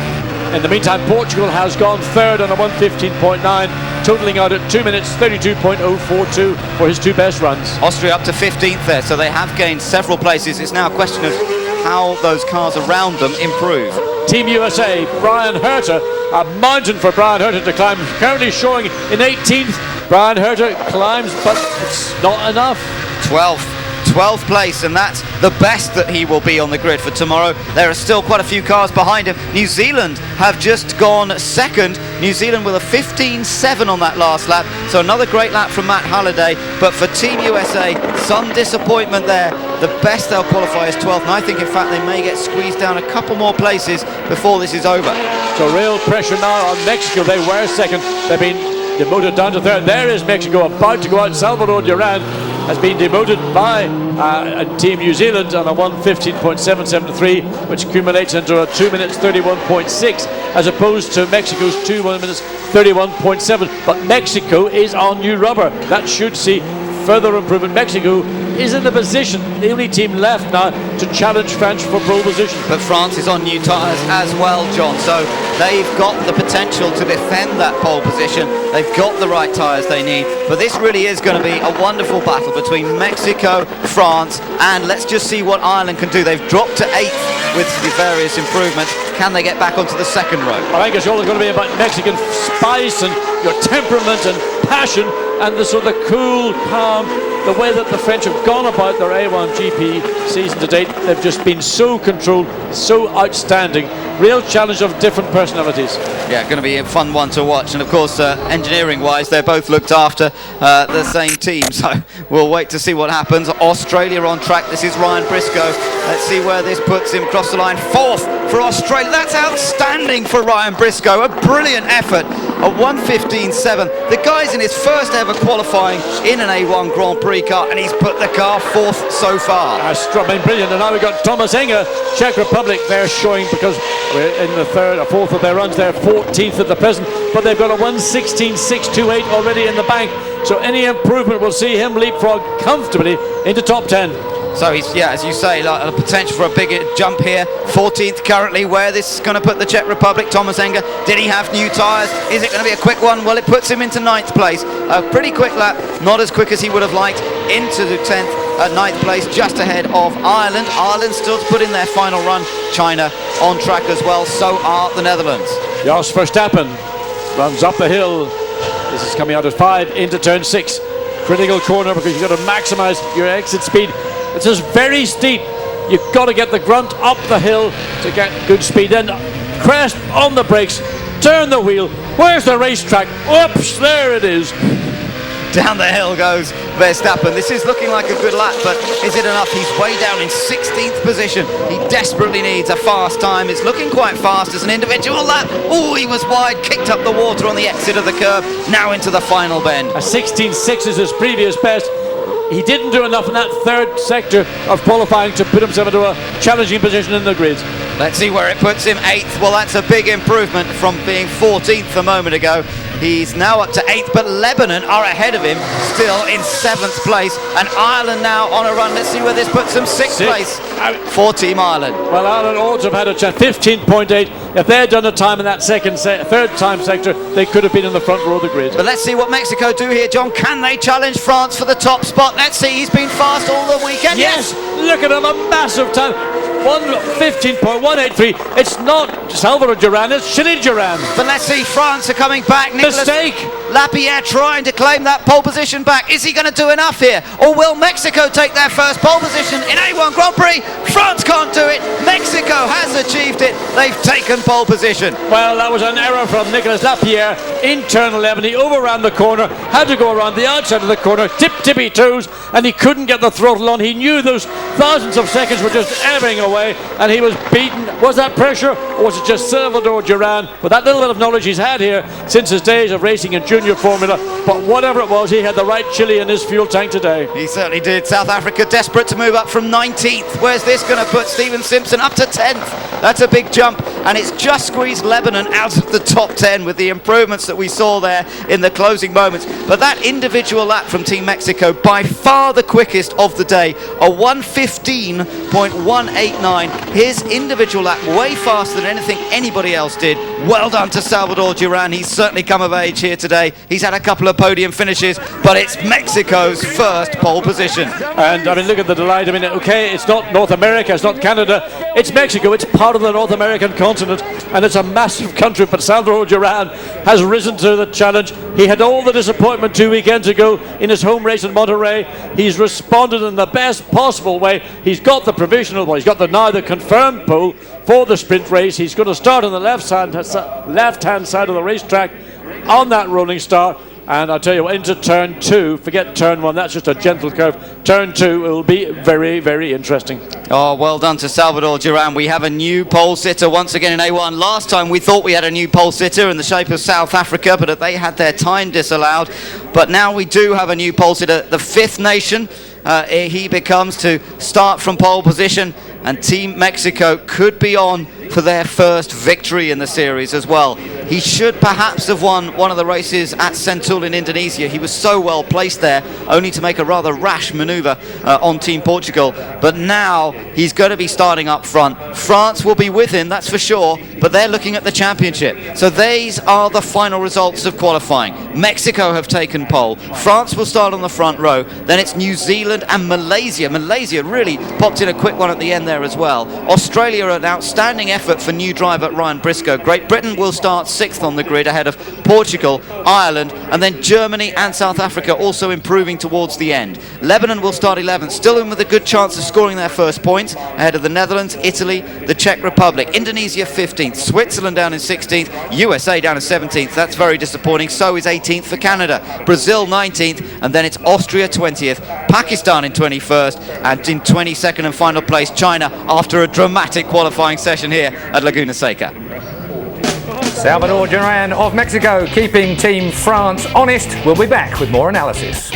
In the meantime, Portugal has gone third on a 1:15.9, totaling out at 2 minutes 32.042 for his 2 best runs. Austria up to 15th there, so they have gained several places. It's now a question of how those cars around them improve. Team USA, Brian Herter, a mountain for Brian Herter to climb, currently showing in 18th. Brian Herter climbs, but it's not enough. 12th place, and that's the best that he will be on the grid for tomorrow. There are still quite a few cars behind him. New Zealand have just gone second. New Zealand with a 15.7 on that last lap, so another great lap from Matt Halliday. But for Team USA, some disappointment there. The best they'll qualify is 12th, and I think in fact they may get squeezed down a couple more places before this is over. So real pressure now on Mexico. They were second, they've been demoted down to third. There is Mexico about to go out. Salvador Duran has been demoted by Team New Zealand on a 1:15.773, which accumulates into a 2 minutes 31.6, as opposed to Mexico's 2 minutes 31.7. But Mexico is on new rubber. That should see further improvement. Mexico is in the position, the only team left now, to challenge France for pole position. But France is on new tyres as well, John, so they've got the potential to defend that pole position. They've got the right tyres they need, but this really is going to be a wonderful battle between Mexico, France, and let's just see what Ireland can do. They've dropped to 8th with the various improvements. Can they get back onto the second row? I think it's all going to be about Mexican spice and your temperament and passion, and the sort of cool, calm, the way that the French have gone about their A1GP season to date. They've just been so controlled, so outstanding. Real challenge of different personalities. Yeah, going to be a fun one to watch. And of course, engineering-wise, they're both looked after the same team. So we'll wait to see what happens. Australia on track. This is Ryan Briscoe. Let's see where this puts him across the line. 4th for Australia. That's outstanding for Ryan Briscoe. A brilliant effort. a 1:15.7. The guy's in his first ever qualifying in an A1 Grand Prix car, and he's put the car fourth so far. Been brilliant. And now we've got Thomas Enger, Czech Republic. They're showing, because we're in the third or fourth of their runs. They're 14th at the present, but they've got a 1:16.628 already in the bank. So any improvement will see him leapfrog comfortably into top 10. So he's, yeah, as you say, like a potential for a big jump here. 14th currently. Where this is going to put the Czech Republic, Thomas Enger. Did he have new tyres? Is it going to be a quick one? Well, it puts him into 9th place. A pretty quick lap, not as quick as he would have liked. Into the 10th at 9th place, just ahead of Ireland. Ireland still to put in their final run. China on track as well, so are the Netherlands. Jos Verstappen runs up the hill. This is coming out at 5 into turn 6. Critical corner, because you've got to maximise your exit speed. It's just very steep. You've got to get the grunt up the hill to get good speed. Then crest on the brakes, turn the wheel. Where's the racetrack? Oops, there it is. Down the hill goes Verstappen. This is looking like a good lap, but is it enough? He's way down in 16th position. He desperately needs a fast time. It's looking quite fast as an individual lap. Oh, he was wide, kicked up the water on the exit of the curb. Now into the final bend. A 16.6 is his previous best. He didn't do enough in that third sector of qualifying to put himself into a challenging position in the grid. Let's see where it puts him. 8th. Well, that's a big improvement from being 14th a moment ago. He's now up to 8th, but Lebanon are ahead of him, still in 7th place. And Ireland now on a run. Let's see where this puts them. 6th place for Team Ireland. Well, Ireland ought to have had a chance. 15.8. If they had done a time in that third time sector, they could have been in the front row of the grid. But let's see what Mexico do here, John. Can they challenge France for the top spot? Let's see. He's been fast all the weekend. Yes! Look at him, a massive time. 1:15.183. It's not Salvador Duran, it's Chile Duran. But let's see, France are coming back. Mistake! Lapierre trying to claim that pole position back. Is he going to do enough here? Or will Mexico take their first pole position in A1 Grand Prix? France can't do it. Mexico has achieved it. They've taken pole position. Well, that was an error from Nicolas Lapierre. In turn 11, he overran the corner, had to go around the outside of the corner, tippy toes, and he couldn't get the throttle on. He knew those thousands of seconds were just ebbing away, and he was beaten. Was that pressure, or was it just Salvador Duran? With that little bit of knowledge he's had here since his days of racing in junior formula, but whatever it was, he had the right chili in his fuel tank today. He certainly did. South Africa desperate to move up from 19th. Where's this going to put Stephen Simpson up to 10th? That's a big jump, and it's just squeezed Lebanon out of the top 10 with the improvements that we saw there in the closing moments. But that individual lap from Team Mexico, by far the quickest of the day, a 1:15.189. His individual lap way faster than anything anybody else did. Well done to Salvador Duran. He's certainly come of age here today. He's had a couple of podium finishes, but it's Mexico's first pole position. And I mean, look at the delight. I mean, okay, it's not North America, it's not Canada, it's Mexico. It's part of the North American continent, and it's a massive country. But Salvador Duran has risen to the challenge. He had all the disappointment 2 weekends ago in his home race in Monterey. He's responded in the best possible way. He's got the provisional, well, he's got now the confirmed pole for the sprint race. He's going to start on the left-hand side of the racetrack on that rolling start. And I'll tell you what, into turn 2, forget turn 1, that's just a gentle curve. Turn 2 will be very, very interesting. Oh, well done to Salvador Duran. We have a new pole sitter once again in A1. Last time we thought we had a new pole sitter in the shape of South Africa, but they had their time disallowed. But now we do have a new pole sitter, the fifth nation. He becomes to start from pole position, and Team Mexico could be on for their first victory in the series as well. He should perhaps have won one of the races at Sentul in Indonesia. He was so well placed there, only to make a rather rash manoeuvre on Team Portugal. But now he's going to be starting up front. France will be with him, that's for sure, but they're looking at the championship. So these are the final results of qualifying. Mexico have taken pole. France will start on the front row. Then it's New Zealand and Malaysia. Malaysia really popped in a quick one at the end there as well. Australia, an outstanding effort for new driver Ryan Briscoe. Great Britain will start 6th on the grid ahead of Portugal, Ireland, and then Germany and South Africa also improving towards the end. Lebanon will start 11th, still in with a good chance of scoring their first points ahead of the Netherlands, Italy, the Czech Republic. Indonesia 15th, Switzerland down in 16th, USA down in 17th. That's very disappointing. So is 18th for Canada. Brazil 19th, and then it's Austria 20th, Pakistan in 21st, and in 22nd and final place China after a dramatic qualifying session here at Laguna Seca. Salvador Duran of Mexico keeping Team France honest. We'll be back with more analysis.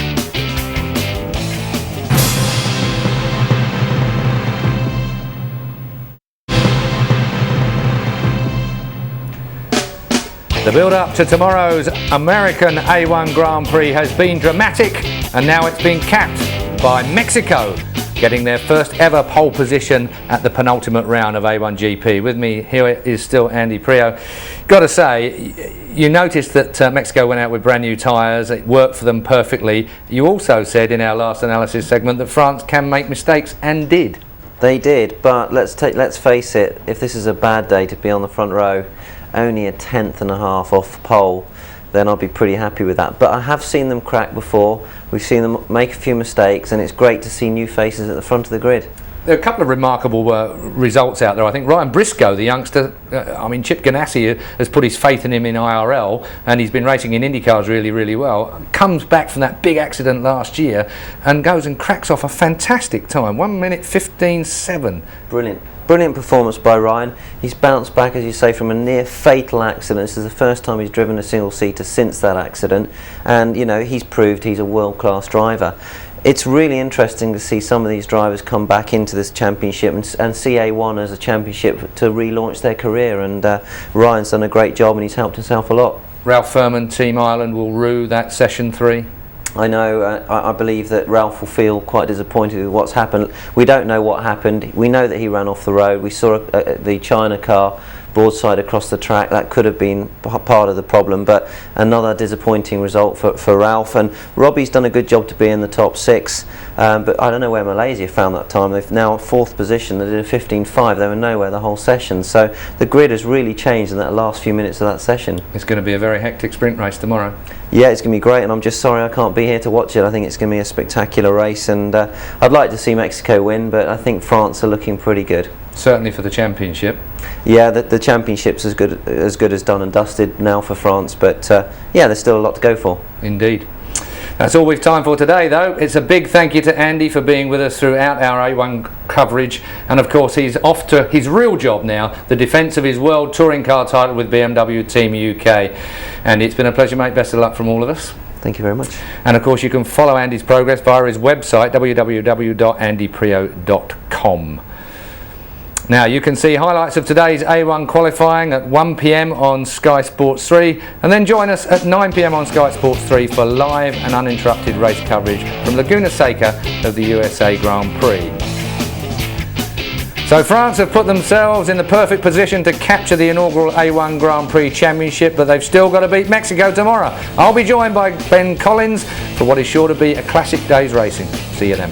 The build-up to tomorrow's American A1 Grand Prix has been dramatic, and now it's been capped by Mexico getting their first ever pole position at the penultimate round of A1 GP. With me here is still Andy Prix. Got to say, you noticed that Mexico went out with brand new tyres. It worked for them perfectly. You also said in our last analysis segment that France can make mistakes, and did. They did, but let's face it, if this is a bad day to be on the front row, only a 1/10.5 off pole, then I'll be pretty happy with that. But I have seen them crack before. We've seen them make a few mistakes, and it's great to see new faces at the front of the grid. There are a couple of remarkable results out there. I think Ryan Briscoe, the youngster, Chip Ganassi has put his faith in him in IRL, and he's been racing in IndyCars really, really well. Comes back from that big accident last year and goes and cracks off a fantastic time, 1:15.7. Brilliant performance by Ryan. He's bounced back, as you say, from a near fatal accident. This is the first time he's driven a single seater since that accident, and he's proved he's a world-class driver. It's really interesting to see some of these drivers come back into this championship and see A1 as a championship to relaunch their career, and Ryan's done a great job and he's helped himself a lot. Ralph Furman, Team Ireland, will rue that session 3. I know, I believe that Ralph will feel quite disappointed with what's happened. We don't know what happened. We know that he ran off the road. We saw the China car broadside across the track. That could have been part of the problem, but another disappointing result for Ralph. And Robbie's done a good job to be in the top 6, but I don't know where Malaysia found that time. They've now 4th position. They did a 15.5. They were nowhere the whole session. So the grid has really changed in that last few minutes of that session. It's going to be a very hectic sprint race tomorrow. Yeah, it's going to be great, and I'm just sorry I can't be here to watch it. I think it's going to be a spectacular race, and I'd like to see Mexico win, but I think France are looking pretty good. Certainly for the championship. Yeah, the championship's as good as done and dusted now for France, but yeah, there's still a lot to go for. Indeed. That's all we've time for today, though. It's a big thank you to Andy for being with us throughout our A1 coverage, and of course he's off to his real job now, the defence of his World Touring Car title with BMW Team UK. And it's been a pleasure, mate. Best of luck from all of us. Thank you very much. And of course you can follow Andy's progress via his website, www.andyprio.com. Now you can see highlights of today's A1 qualifying at 1 PM on Sky Sports 3, and then join us at 9 PM on Sky Sports 3 for live and uninterrupted race coverage from Laguna Seca of the USA Grand Prix. So France have put themselves in the perfect position to capture the inaugural A1 Grand Prix Championship, but they've still got to beat Mexico tomorrow. I'll be joined by Ben Collins for what is sure to be a classic day's racing. See you then.